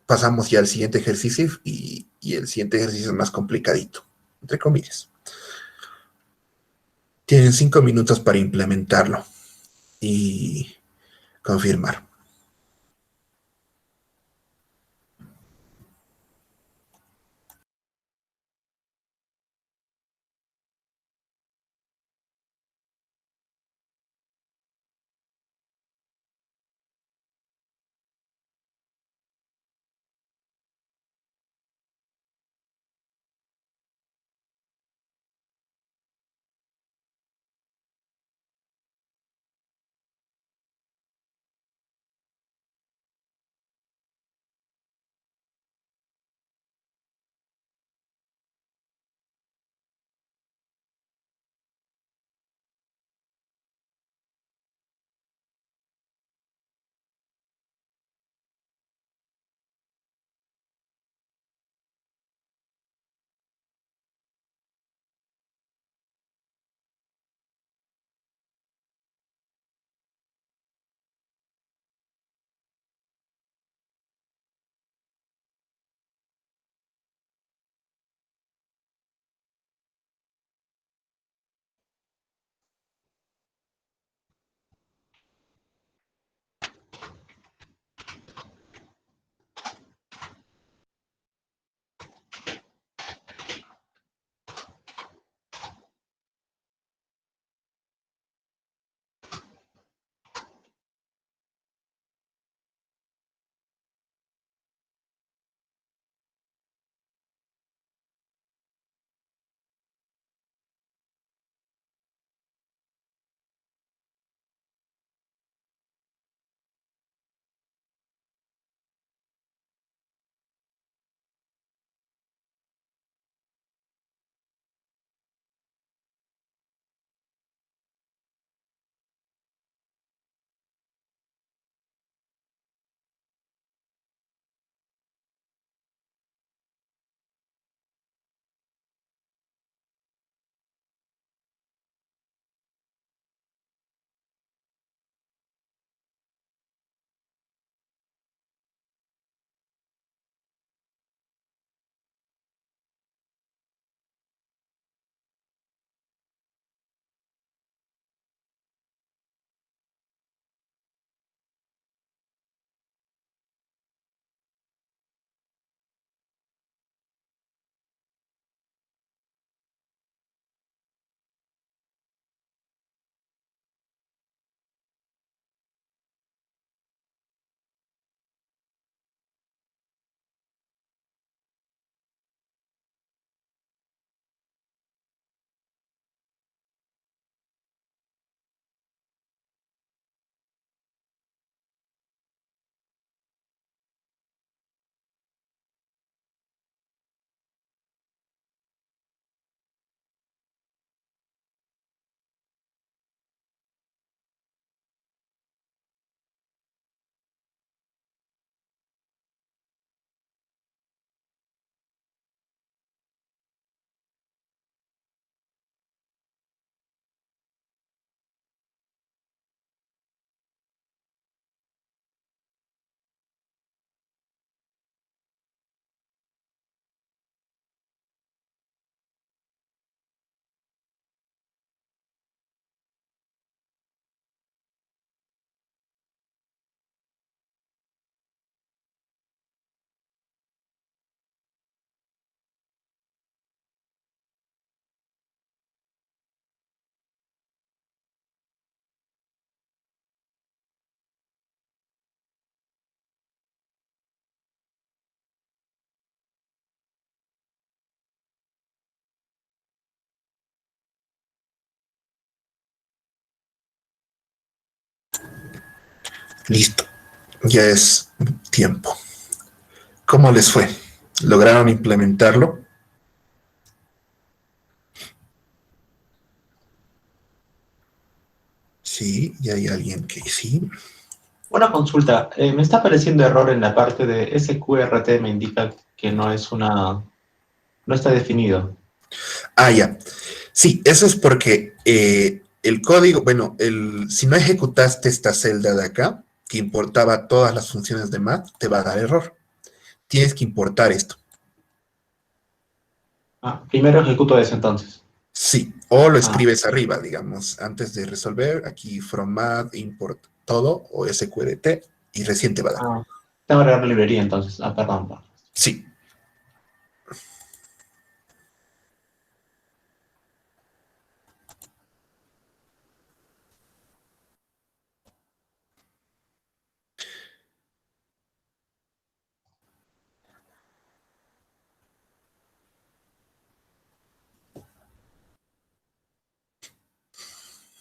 pasamos ya al siguiente ejercicio y el siguiente ejercicio es más complicadito, entre comillas. Tienen 5 minutos para implementarlo y confirmar. Listo, ya es tiempo. ¿Cómo les fue? ¿Lograron implementarlo? Sí, y hay alguien que sí. Una consulta, me está apareciendo error en la parte de SQRT, me indica que no está definido. Ah, ya. Sí, eso es porque el código, bueno, si no ejecutaste esta celda de acá, que importaba todas las funciones de math, te va a dar error. Tienes que importar esto. Primero ejecuto eso entonces. Sí, o lo Ah, escribes arriba, digamos, antes de resolver, aquí from math, import todo, o SQRT, y recién te va a dar. tengo que agregar la librería entonces. Perdón. Sí,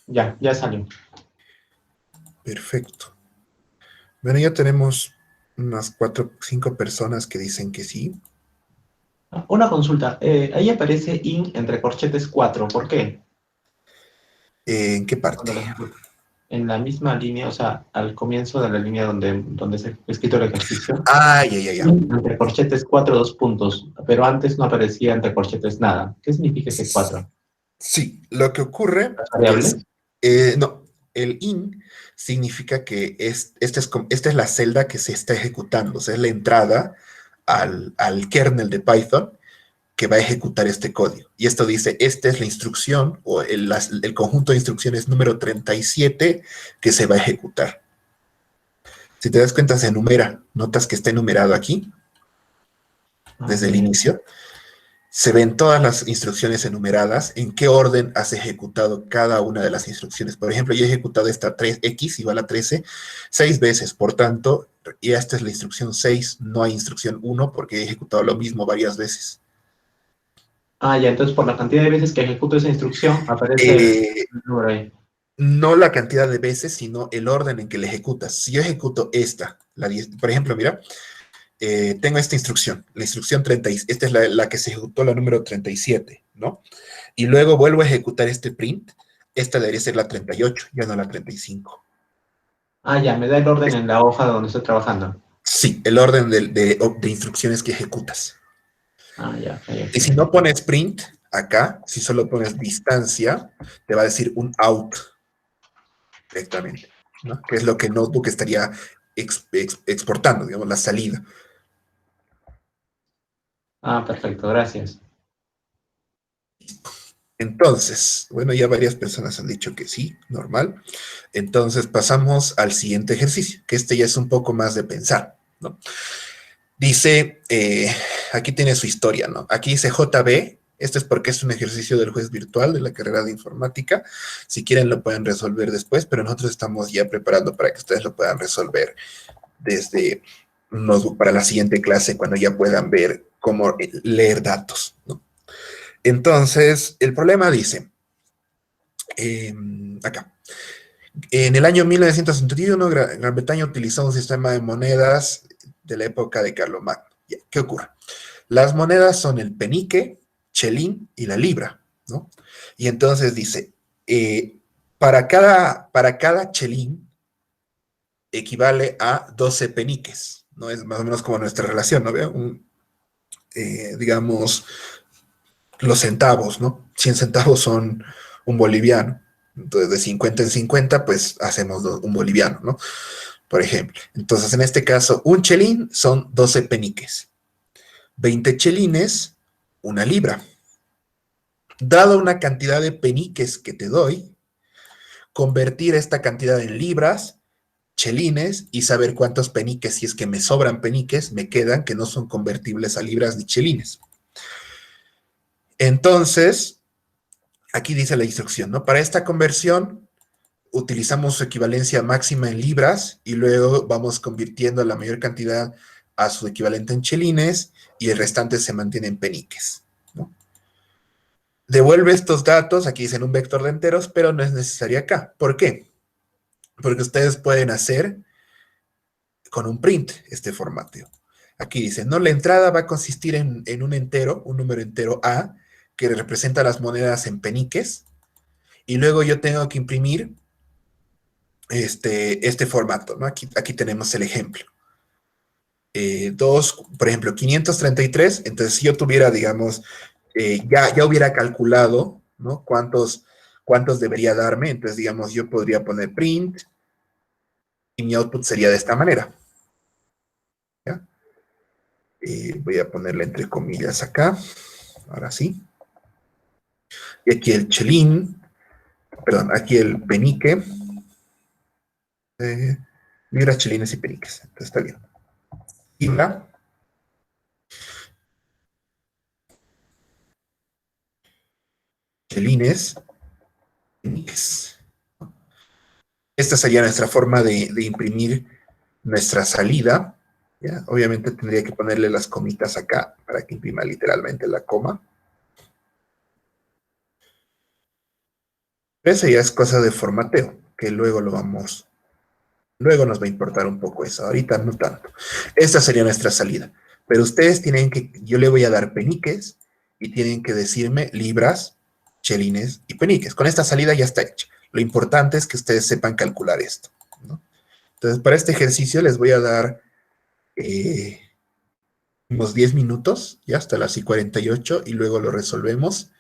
Ya salió. perfecto. Bueno, ya tenemos unas 4 o 5 personas que dicen que sí. Una consulta, ahí aparece in entre corchetes 4. ¿Por qué? ¿En qué parte? Cuando lo ejecuto. En la misma línea, o sea, al comienzo de la línea donde se ha escrito el ejercicio, Ah, ya, ya, ya. entre corchetes 4 dos puntos, pero antes no aparecía entre corchetes nada. ¿Qué significa ese 4? Sí, lo que ocurre ¿Las es, variables? no, el in significa que esta es la celda que se está ejecutando, o sea, es la entrada al kernel de Python que va a ejecutar este código. Y esto dice, esta es la instrucción o el conjunto de instrucciones número 37 que se va a ejecutar. Si te das cuenta, se enumera, notas que está enumerado aquí desde el Ya. inicio. Se ven todas las instrucciones enumeradas, en qué orden has ejecutado cada una de las instrucciones. Por ejemplo, yo he ejecutado esta 3x igual a 13 6 veces, por tanto, y esta es la instrucción 6, no hay instrucción 1 porque he ejecutado lo mismo varias veces. Ya, entonces por la cantidad de veces que ejecuto esa instrucción, aparece el Eh, número ahí. no la cantidad de veces, sino el orden en que la ejecutas. Si yo ejecuto esta, por ejemplo, mira, tengo esta instrucción, la instrucción 30, esta es la que se ejecutó, la número 37, ¿no? Y luego vuelvo a ejecutar este print, esta debería ser la 38, ya no la 35. Ya, me da el orden en la hoja donde estoy trabajando. Sí, el orden de instrucciones que ejecutas. Ya, ok, Y si ok. no pones print acá, si solo pones distancia, te va a decir un out directamente, ¿no? Que es lo que Notebook estaría exportando, digamos, la salida. Perfecto, gracias. Entonces, bueno, ya varias personas han dicho que sí, normal. Entonces pasamos al siguiente ejercicio, que este ya es un poco más de pensar, ¿no? Dice, aquí tiene su historia, ¿no? Aquí dice JB, esto es porque es un ejercicio del juez virtual de la carrera de informática. Si quieren lo pueden resolver después, pero nosotros estamos ya preparando para que ustedes lo puedan resolver desde notebook para la siguiente clase, cuando ya puedan ver cómo leer datos, ¿no? Entonces, el problema dice, acá, en el año 1961, Gran Bretaña utilizó un sistema de monedas de la época de Carlomagno. ¿Qué ocurre? Las monedas son el penique, chelín y la libra, ¿no? Y entonces dice, eh, para cada chelín equivale a 12 peniques, ¿no? Es más o menos como nuestra relación, ¿no? Digamos, los centavos, ¿no? 100 centavos son un boliviano. Entonces, de 50 en 50, pues hacemos un boliviano, ¿no? Por ejemplo. Entonces, en este caso, un chelín son 12 peniques. 20 chelines, una libra. Dado una cantidad de peniques que te doy, convertir esta cantidad en libras, chelines y saber cuántos peniques, si es que me sobran peniques, me quedan que no son convertibles a libras ni chelines. Entonces, aquí dice la instrucción, ¿no? Para esta conversión utilizamos su equivalencia máxima en libras y luego vamos convirtiendo la mayor cantidad a su equivalente en chelines y el restante se mantiene en peniques, ¿no? Devuelve estos datos, aquí dicen un vector de enteros, pero no es necesario acá. ¿Por qué? Porque ustedes pueden hacer con un print este formateo. Aquí dice, no, la entrada va a consistir en un entero, un número entero A, que representa las monedas en peniques, y luego yo tengo que imprimir este formato, ¿no? Aquí tenemos el ejemplo. Por ejemplo, 533, entonces si yo tuviera, digamos, ya hubiera calculado, ¿no? Cuántos debería darme, entonces, digamos, yo podría poner print y mi output sería de esta manera, ¿ya? Voy a ponerle entre comillas acá, ahora sí. Y aquí el chelín, perdón, aquí el penique, libras, chelines y peniques, entonces está bien. Libra, chelines, peniques. Esta sería nuestra forma de imprimir nuestra salida. ¿Ya? Obviamente tendría que ponerle las comitas acá para que imprima literalmente la coma. Pero eso ya es cosa de formateo, que luego nos va a importar un poco eso, ahorita no tanto. Esta sería nuestra salida. Pero ustedes yo le voy a dar peniques y tienen que decirme libras, chelines y peniques. Con esta salida ya está hecha. Lo importante es que ustedes sepan calcular esto, ¿no? Entonces, para este ejercicio les voy a dar eh, unos 10 minutos, ya hasta las I 48, y luego lo resolvemos.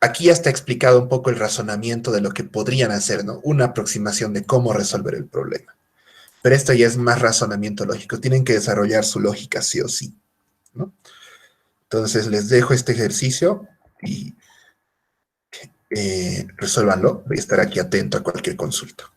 Aquí ya está explicado un poco el razonamiento de lo que podrían hacer, ¿no? Una aproximación de cómo resolver el problema. Pero esto ya es más razonamiento lógico. Tienen que desarrollar su lógica sí o sí, ¿no? Entonces les dejo este ejercicio y resuélvanlo. Voy a estar aquí atento a cualquier consulta.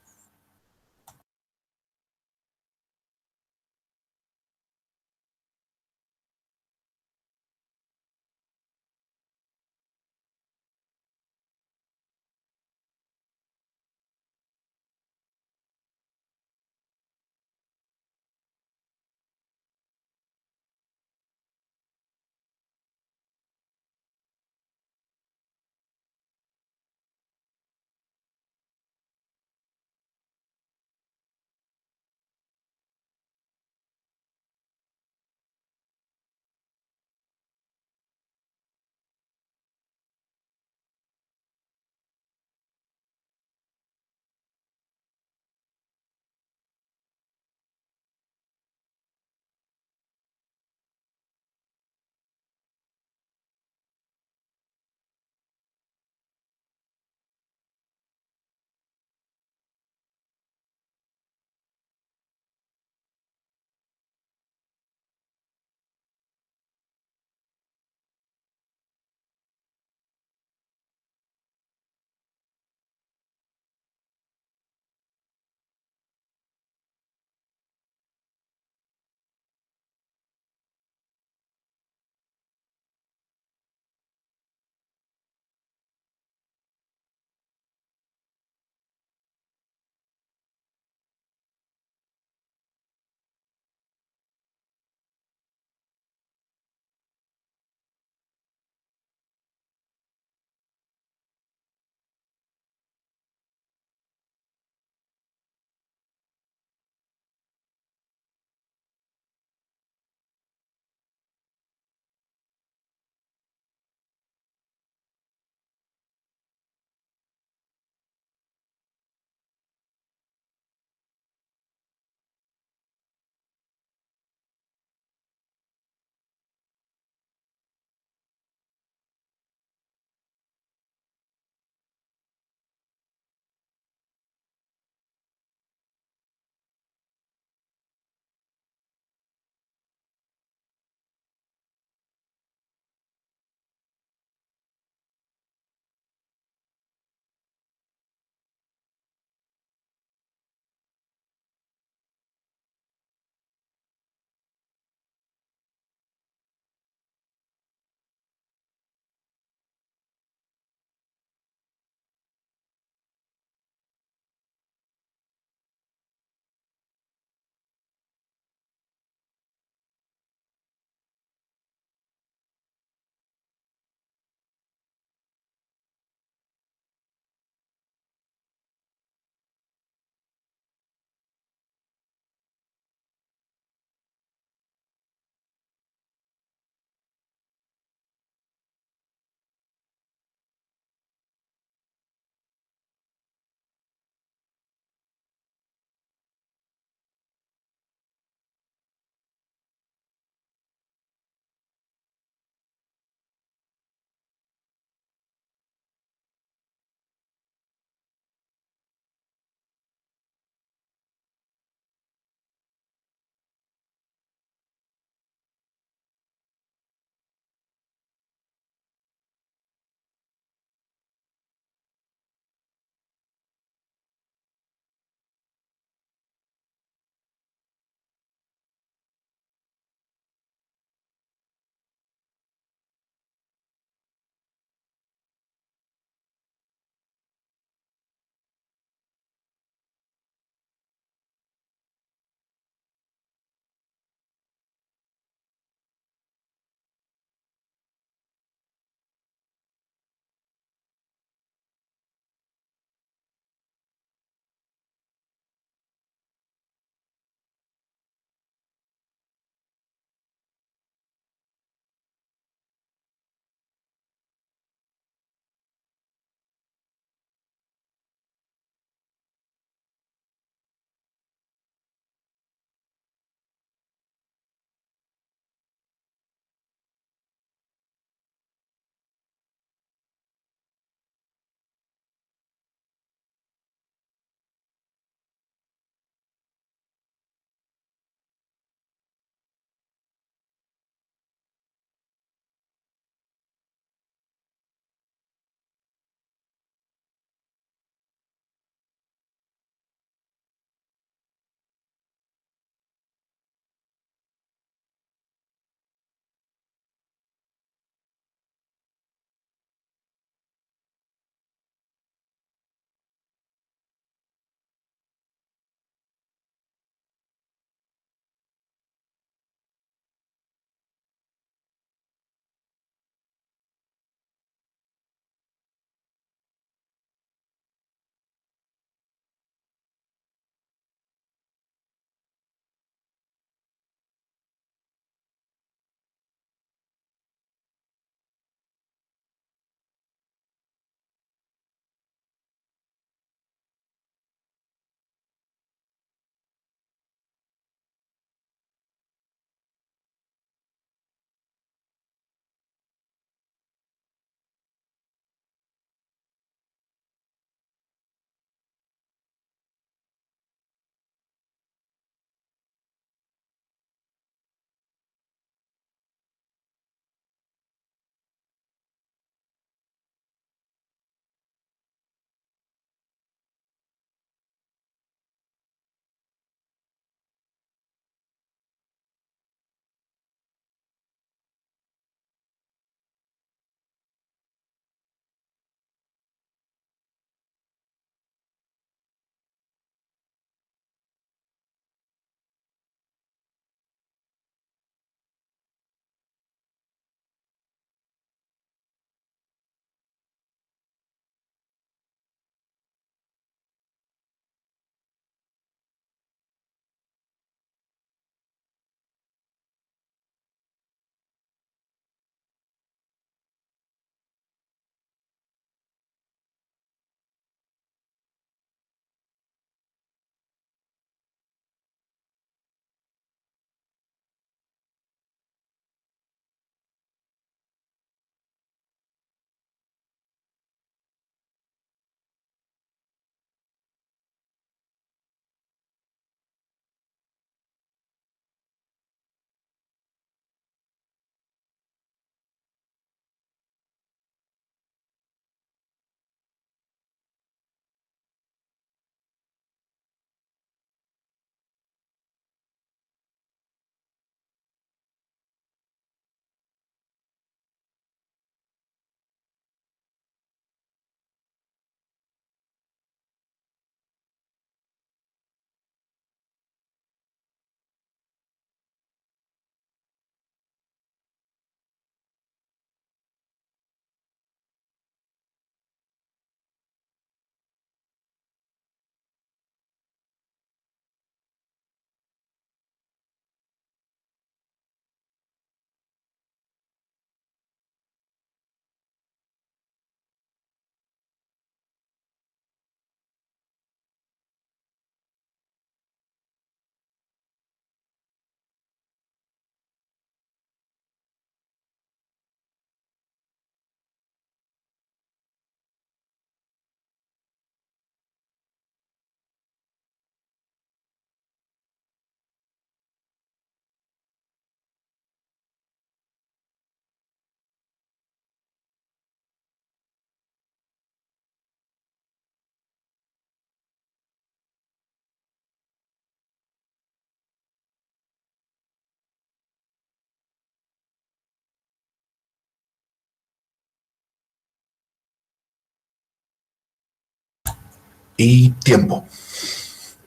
Y tiempo.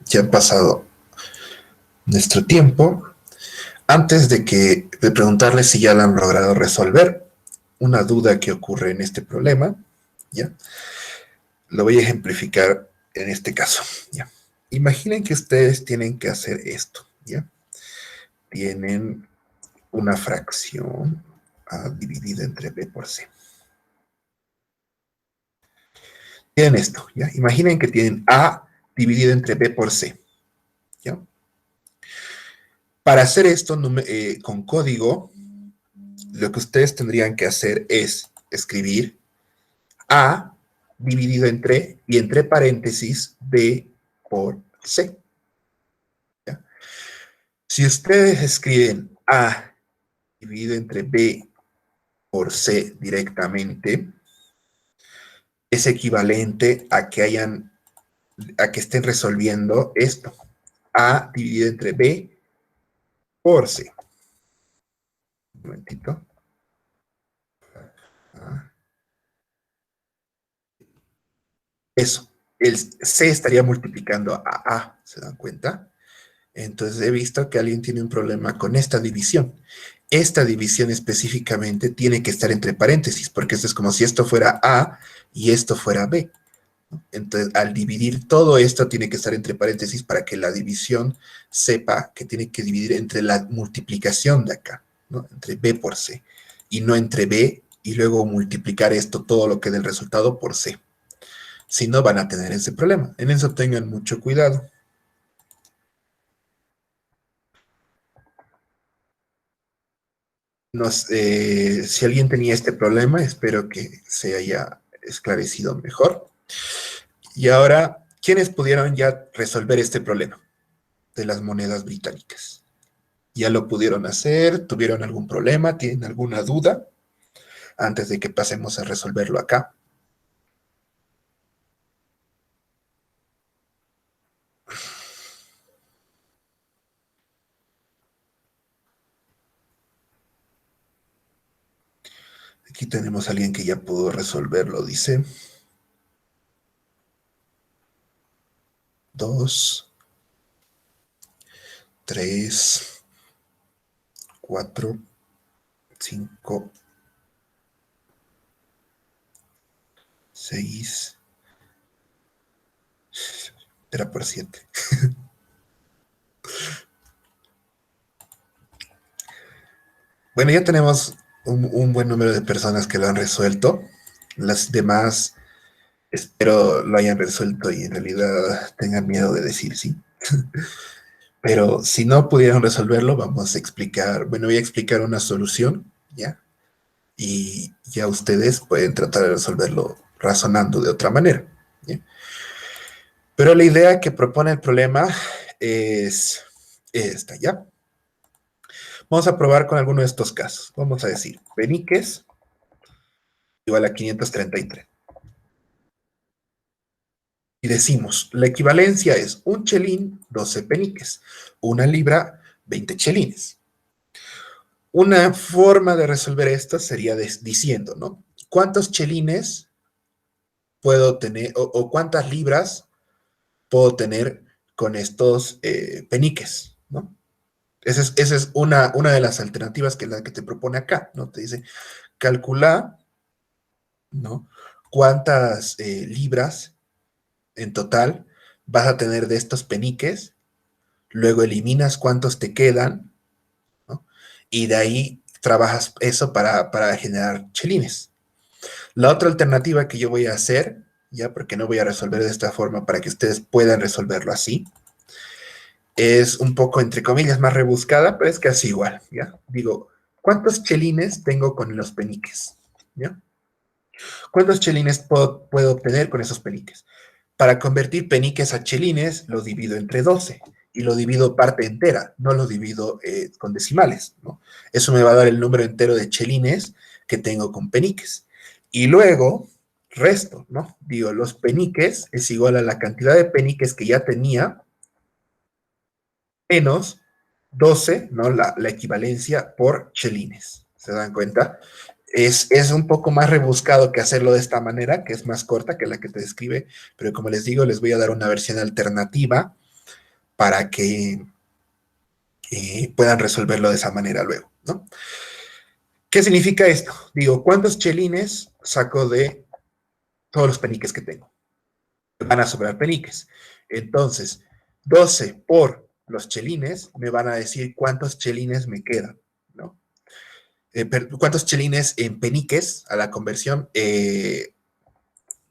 Ya ha pasado nuestro tiempo. Antes de preguntarles si ya lo han logrado resolver, una duda que ocurre en este problema, ¿ya? Lo voy a ejemplificar en este caso, ¿ya? Imaginen que ustedes tienen que hacer esto, ¿ya? Tienen una fracción A dividida entre B por C. Tienen esto, ¿ya? Imaginen que tienen A dividido entre B por C, ¿ya? Para hacer esto con código, lo que ustedes tendrían que hacer es escribir A dividido entre, y entre paréntesis, B por C. ¿Ya? Si ustedes escriben A dividido entre B por C directamente, es equivalente a que estén resolviendo esto. A dividido entre B por C. Un momentito. Eso. El C estaría multiplicando a A, ¿se dan cuenta? Entonces he visto que alguien tiene un problema con esta división. Esta división específicamente tiene que estar entre paréntesis, porque esto es como si esto fuera A y esto fuera B. Entonces, al dividir todo esto tiene que estar entre paréntesis para que la división sepa que tiene que dividir entre la multiplicación de acá, ¿no? Entre B por C, y no entre B y luego multiplicar esto, todo lo que dé el resultado, por C. Si no, van a tener ese problema. En eso tengan mucho cuidado. Si alguien tenía este problema, espero que se haya esclarecido mejor. Y ahora, ¿quiénes pudieron ya resolver este problema de las monedas británicas? ¿Ya lo pudieron hacer? ¿Tuvieron algún problema? ¿Tienen alguna duda? Antes de que pasemos a resolverlo acá. Aquí tenemos a alguien que ya pudo resolverlo, dice. 2, 3, 4, 5, 6. Era por 7. Bueno, ya tenemos un buen número de personas que lo han resuelto. Las demás espero lo hayan resuelto y en realidad tengan miedo de decir sí. Pero si no pudieron resolverlo, vamos a explicar, bueno, voy a explicar una solución, ¿ya? Y ya ustedes pueden tratar de resolverlo razonando de otra manera, ¿ya? Pero la idea que propone el problema es esta, ¿ya? Vamos a probar con alguno de estos casos. Vamos a decir, peniques igual a 533. Y decimos, la equivalencia es un chelín, 12 peniques. Una libra, 20 chelines. Una forma de resolver esto sería diciendo, ¿no? ¿Cuántos chelines puedo tener o cuántas libras puedo tener con estos peniques, ¿no? Esa es una de las alternativas que la que te propone acá, ¿no? Te dice, calcula, ¿no? ¿Cuántas libras en total vas a tener de estos peniques? Luego eliminas cuántos te quedan, ¿no? Y de ahí trabajas eso para generar chelines. La otra alternativa que yo voy a hacer, ya porque no voy a resolver de esta forma para que ustedes puedan resolverlo así, es un poco, entre comillas, más rebuscada, pero es casi igual, ¿ya? Digo, ¿cuántos chelines tengo con los peniques? ¿Ya? ¿Cuántos chelines puedo obtener con esos peniques? Para convertir peniques a chelines, lo divido entre 12 y lo divido parte entera, no lo divido con decimales, ¿no? Eso me va a dar el número entero de chelines que tengo con peniques. Y luego, resto, ¿no? Digo, los peniques es igual a la cantidad de peniques que ya tenía menos 12, ¿no? La equivalencia por chelines. ¿Se dan cuenta? Es un poco más rebuscado que hacerlo de esta manera, que es más corta que la que te describe, pero como les digo, les voy a dar una versión alternativa para que puedan resolverlo de esa manera luego, ¿no? ¿Qué significa esto? Digo, ¿cuántos chelines saco de todos los peniques que tengo? Van a sobrar peniques. Entonces, 12 por los chelines me van a decir cuántos chelines me quedan, ¿no? Cuántos chelines en peniques a la conversión he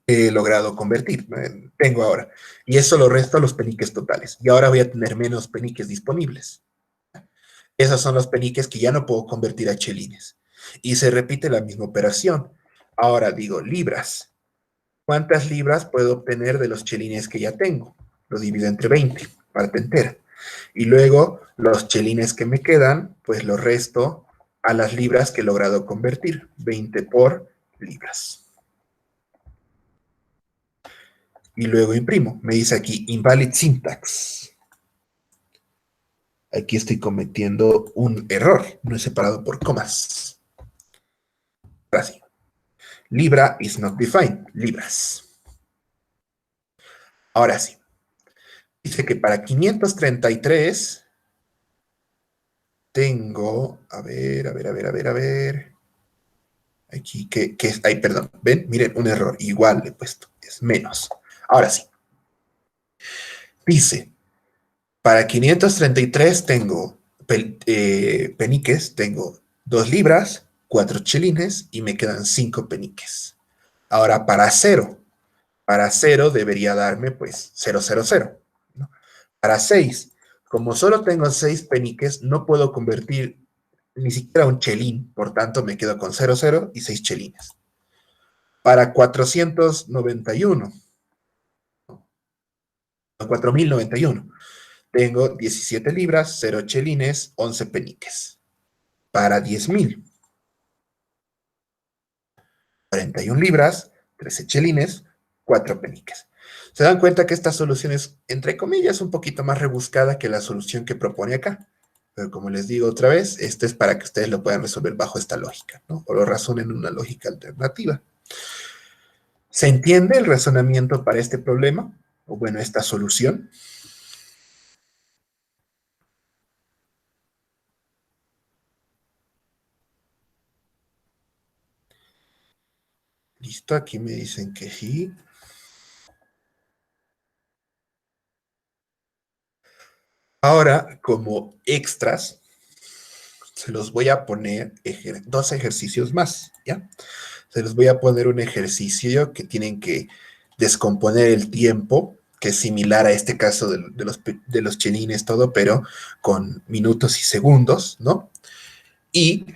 logrado convertir, ¿no? Tengo ahora. Y eso lo resto a los peniques totales. Y ahora voy a tener menos peniques disponibles. Esos son los peniques que ya no puedo convertir a chelines. Y se repite la misma operación. Ahora digo libras. ¿Cuántas libras puedo obtener de los chelines que ya tengo? Lo divido entre 20, parte entera. Y luego los chelines que me quedan, pues los resto a las libras que he logrado convertir. 20 por libras. Y luego imprimo. Me dice aquí invalid syntax. Aquí estoy cometiendo un error. No he separado por comas. Ahora sí. Libra is not defined. Libras. Ahora sí. Dice que para 533 tengo, a ver. Aquí, ¿qué es? Ay, perdón. ¿Ven? Miren, un error. Igual le he puesto. Es menos. Ahora sí. Dice, para 533 tengo peniques, tengo 2 libras, 4 chelines y me quedan 5 peniques. Ahora, para cero debería darme pues 000, ¿no? Para 6, como solo tengo 6 peniques, no puedo convertir ni siquiera un chelín, por tanto me quedo con 00 y 6 chelines. Para 491, 4091, tengo 17 libras, 0 chelines, 11 peniques. Para 10,000, 41 libras, 13 chelines, 4 peniques. Se dan cuenta que esta solución es, entre comillas, un poquito más rebuscada que la solución que propone acá. Pero como les digo otra vez, esto es para que ustedes lo puedan resolver bajo esta lógica, ¿no? O lo razonen en una lógica alternativa. ¿Se entiende el razonamiento para este problema? O bueno, esta solución. Listo, aquí me dicen que sí. Ahora, como extras, se los voy a poner 2 ejercicios más, ¿ya? Se les voy a poner un ejercicio que tienen que descomponer el tiempo, que es similar a este caso de los chelines, todo, pero con minutos y segundos, ¿no? Y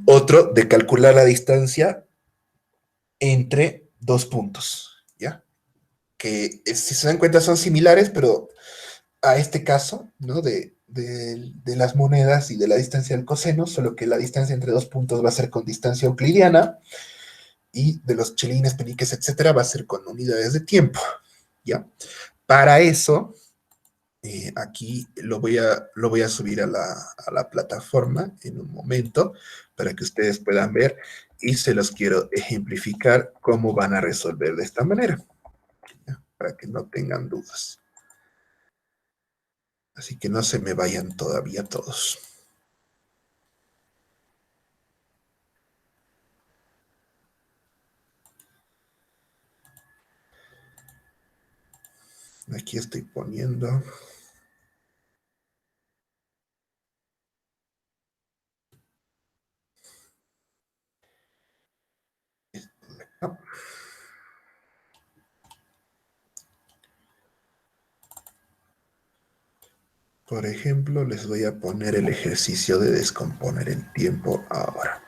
otro de calcular la distancia entre 2 puntos, ¿ya? Que si se dan cuenta son similares, pero a este caso, ¿no? De las monedas y de la distancia del coseno, solo que la distancia entre 2 puntos va a ser con distancia euclidiana y de los chelines, peniques, etcétera, va a ser con unidades de tiempo, ¿ya? Para eso, aquí lo voy a subir a la plataforma en un momento para que ustedes puedan ver y se los quiero ejemplificar cómo van a resolver de esta manera, ¿ya? Para que no tengan dudas. Así que no se me vayan todavía todos. Aquí estoy poniendo. Por ejemplo, les voy a poner el ejercicio de descomponer el tiempo ahora.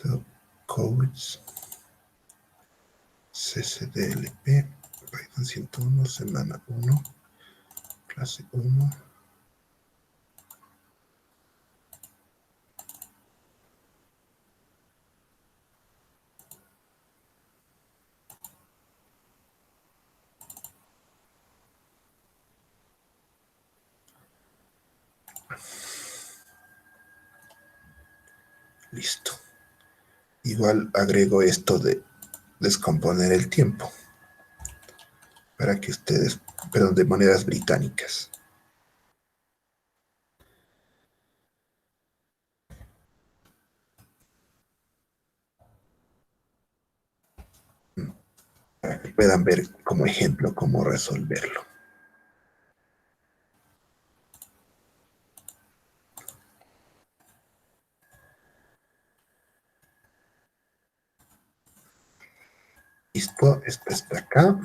So, codes, CCDLP, Python 101, semana 1, clase 1. Listo. Igual agrego esto de descomponer el tiempo para que ustedes, perdón, de monedas británicas. Para que puedan ver como ejemplo cómo resolverlo. Listo, esto está acá.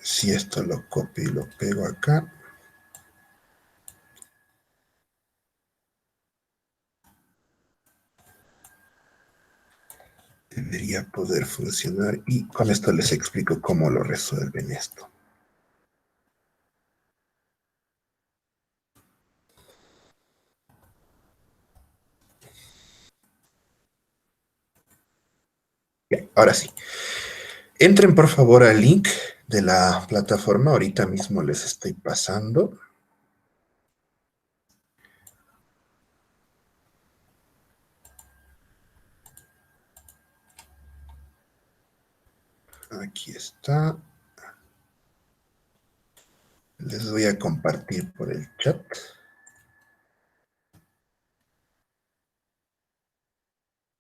Si esto lo copio y lo pego acá. Debería poder funcionar y con esto les explico cómo lo resuelven esto. Bien, ahora sí. Entren por favor al link de la plataforma. Ahorita mismo les estoy pasando. Aquí está. Les voy a compartir por el chat.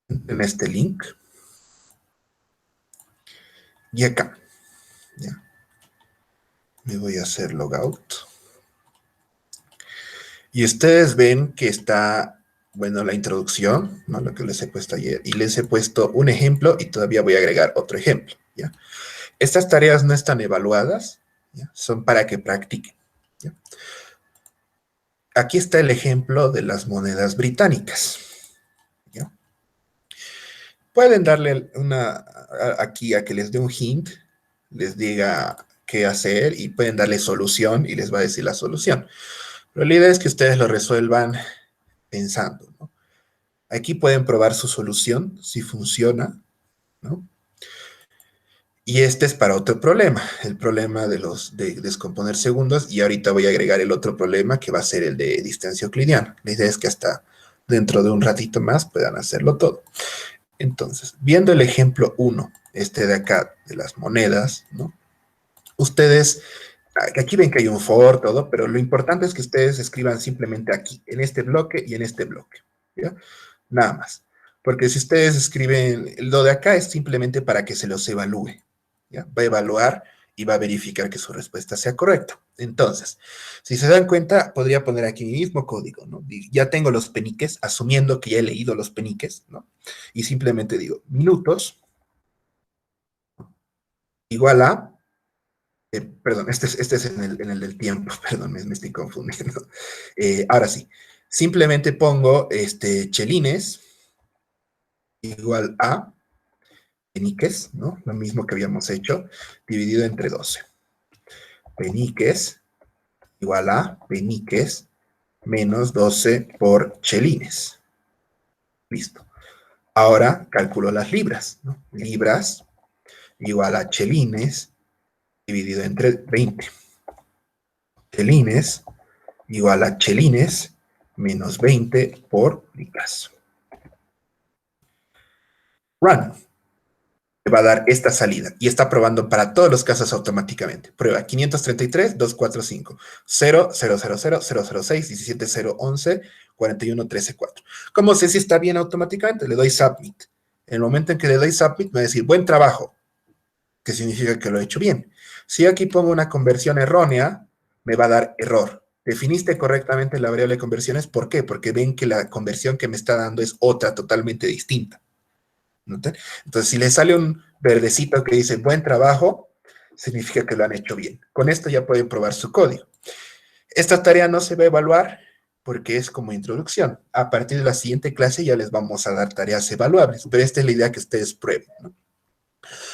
En este link. Y acá. ¿Ya? Me voy a hacer logout. Y ustedes ven que está, bueno, la introducción, ¿no? Lo que les he puesto ayer. Y les he puesto un ejemplo y todavía voy a agregar otro ejemplo, ¿ya? Estas tareas no están evaluadas, ¿ya? Son para que practiquen, ¿ya? Aquí está el ejemplo de las monedas británicas, ¿ya? Pueden darle aquí a que les dé un hint, les diga qué hacer y pueden darle solución y les va a decir la solución. Pero la idea es que ustedes lo resuelvan pensando, ¿no? Aquí pueden probar su solución, si funciona, ¿no? Y este es para otro problema, el problema de descomponer segundos, y ahorita voy a agregar el otro problema que va a ser el de distancia euclidiana. La idea es que hasta dentro de un ratito más puedan hacerlo todo. Entonces, viendo el ejemplo 1, este de acá, de las monedas, ¿no? Ustedes, aquí ven que hay un for, todo, pero lo importante es que ustedes escriban simplemente aquí, en este bloque y en este bloque, ¿ya? Nada más. Porque si ustedes escriben, lo de acá es simplemente para que se los evalúe, ¿ya? Va a evaluar y va a verificar que su respuesta sea correcta. Entonces, si se dan cuenta, podría poner aquí mi mismo código, ¿no? Ya tengo los peniques, asumiendo que ya he leído los peniques, ¿no? Y simplemente digo, minutos igual a, perdón, este es en el del tiempo, perdón, me estoy confundiendo. Ahora sí, simplemente pongo chelines igual a peniques, ¿no? Lo mismo que habíamos hecho, dividido entre 12. Peniques igual a peniques menos 12 por chelines. Listo. Ahora calculo las libras, ¿no? Libras igual a chelines dividido entre 20. Chelines igual a chelines menos 20 por libras. Run. Va a dar esta salida y está probando para todos los casos automáticamente. Prueba 533, 245, 0, 0, 0, 0, 0, 0, 6, 17, 0, 11, 41, 13, 4. ¿Cómo sé si está bien automáticamente? Le doy submit. En el momento en que le doy submit, me va a decir buen trabajo, que significa que lo he hecho bien. Si aquí pongo una conversión errónea, me va a dar error. Definiste correctamente la variable de conversiones. ¿Por qué? Porque ven que la conversión que me está dando es otra totalmente distinta. ¿Noten? Entonces, si le sale un verdecito que dice buen trabajo, significa que lo han hecho bien. Con esto ya pueden probar su código. Esta tarea no se va a evaluar porque es como introducción. A partir de la siguiente clase ya les vamos a dar tareas evaluables, pero esta es la idea que ustedes prueben, ¿no?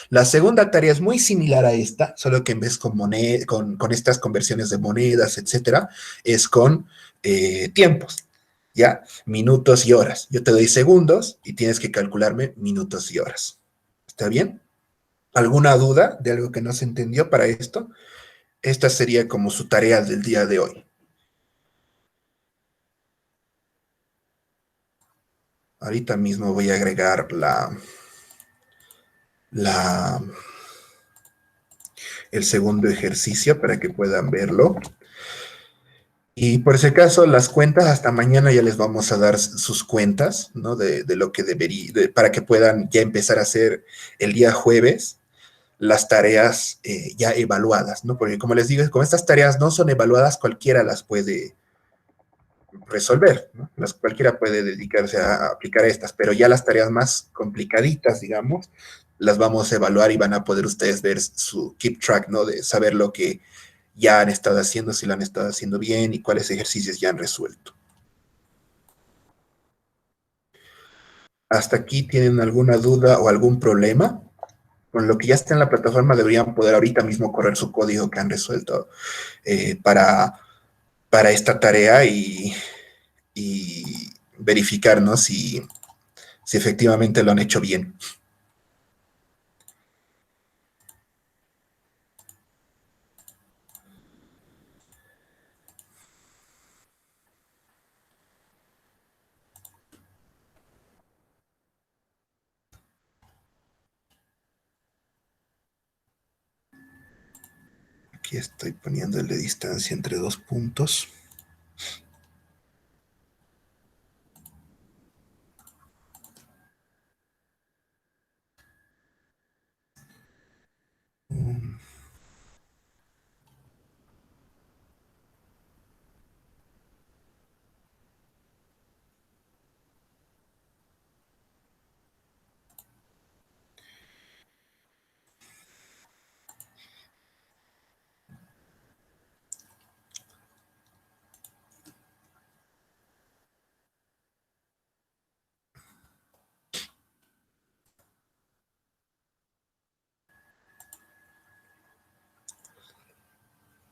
La segunda tarea es muy similar a esta, solo que en vez con estas conversiones de monedas, etcétera, es con tiempos, ¿ya? Minutos y horas. Yo te doy segundos y tienes que calcularme minutos y horas. ¿Está bien? ¿Alguna duda de algo que no se entendió para esto? Esta sería como su tarea del día de hoy. Ahorita mismo voy a agregar la, el segundo ejercicio para que puedan verlo. Y por ese caso, las cuentas, hasta mañana ya les vamos a dar sus cuentas, ¿no? De lo que debería, para que puedan ya empezar a hacer el día jueves las tareas ya evaluadas, ¿no? Porque como les digo, como estas tareas no son evaluadas, cualquiera las puede resolver, ¿no? Cualquiera puede dedicarse a aplicar estas, pero ya las tareas más complicaditas, digamos, las vamos a evaluar y van a poder ustedes ver su keep track, ¿no? De saber lo que ya han estado haciendo, si lo han estado haciendo bien y cuáles ejercicios ya han resuelto. ¿Hasta aquí tienen alguna duda o algún problema? Con lo que ya está en la plataforma deberían poder ahorita mismo correr su código que han resuelto para esta tarea y verificar, ¿no? Si efectivamente lo han hecho bien. Aquí estoy poniendo el de distancia entre dos puntos.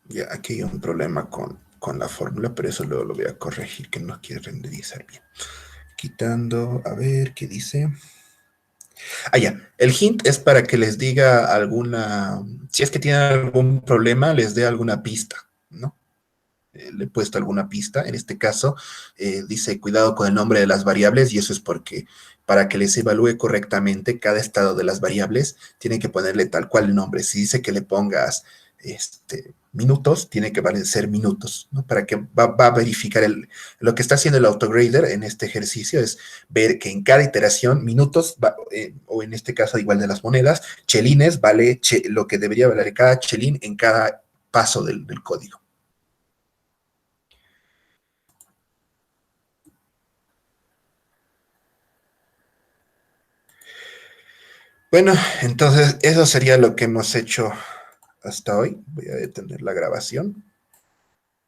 Ya, aquí hay un problema con la fórmula, pero eso luego lo voy a corregir, que no quiere renderizar bien. Quitando, a ver, ¿qué dice? Ah, ya. El hint es para que les diga alguna, si es que tienen algún problema, les dé alguna pista, ¿no? Le he puesto alguna pista. En este caso, dice cuidado con el nombre de las variables y eso es porque para que les evalúe correctamente cada estado de las variables, tienen que ponerle tal cual el nombre. Si dice que le pongas minutos, tiene que ser minutos, ¿no? Para que va a verificar lo que está haciendo el autograder en este ejercicio es ver que en cada iteración, minutos, o en este caso igual de las monedas, chelines vale lo que debería valer cada chelín en cada paso del código. Bueno, entonces eso sería lo que hemos hecho hasta hoy. Voy a detener la grabación.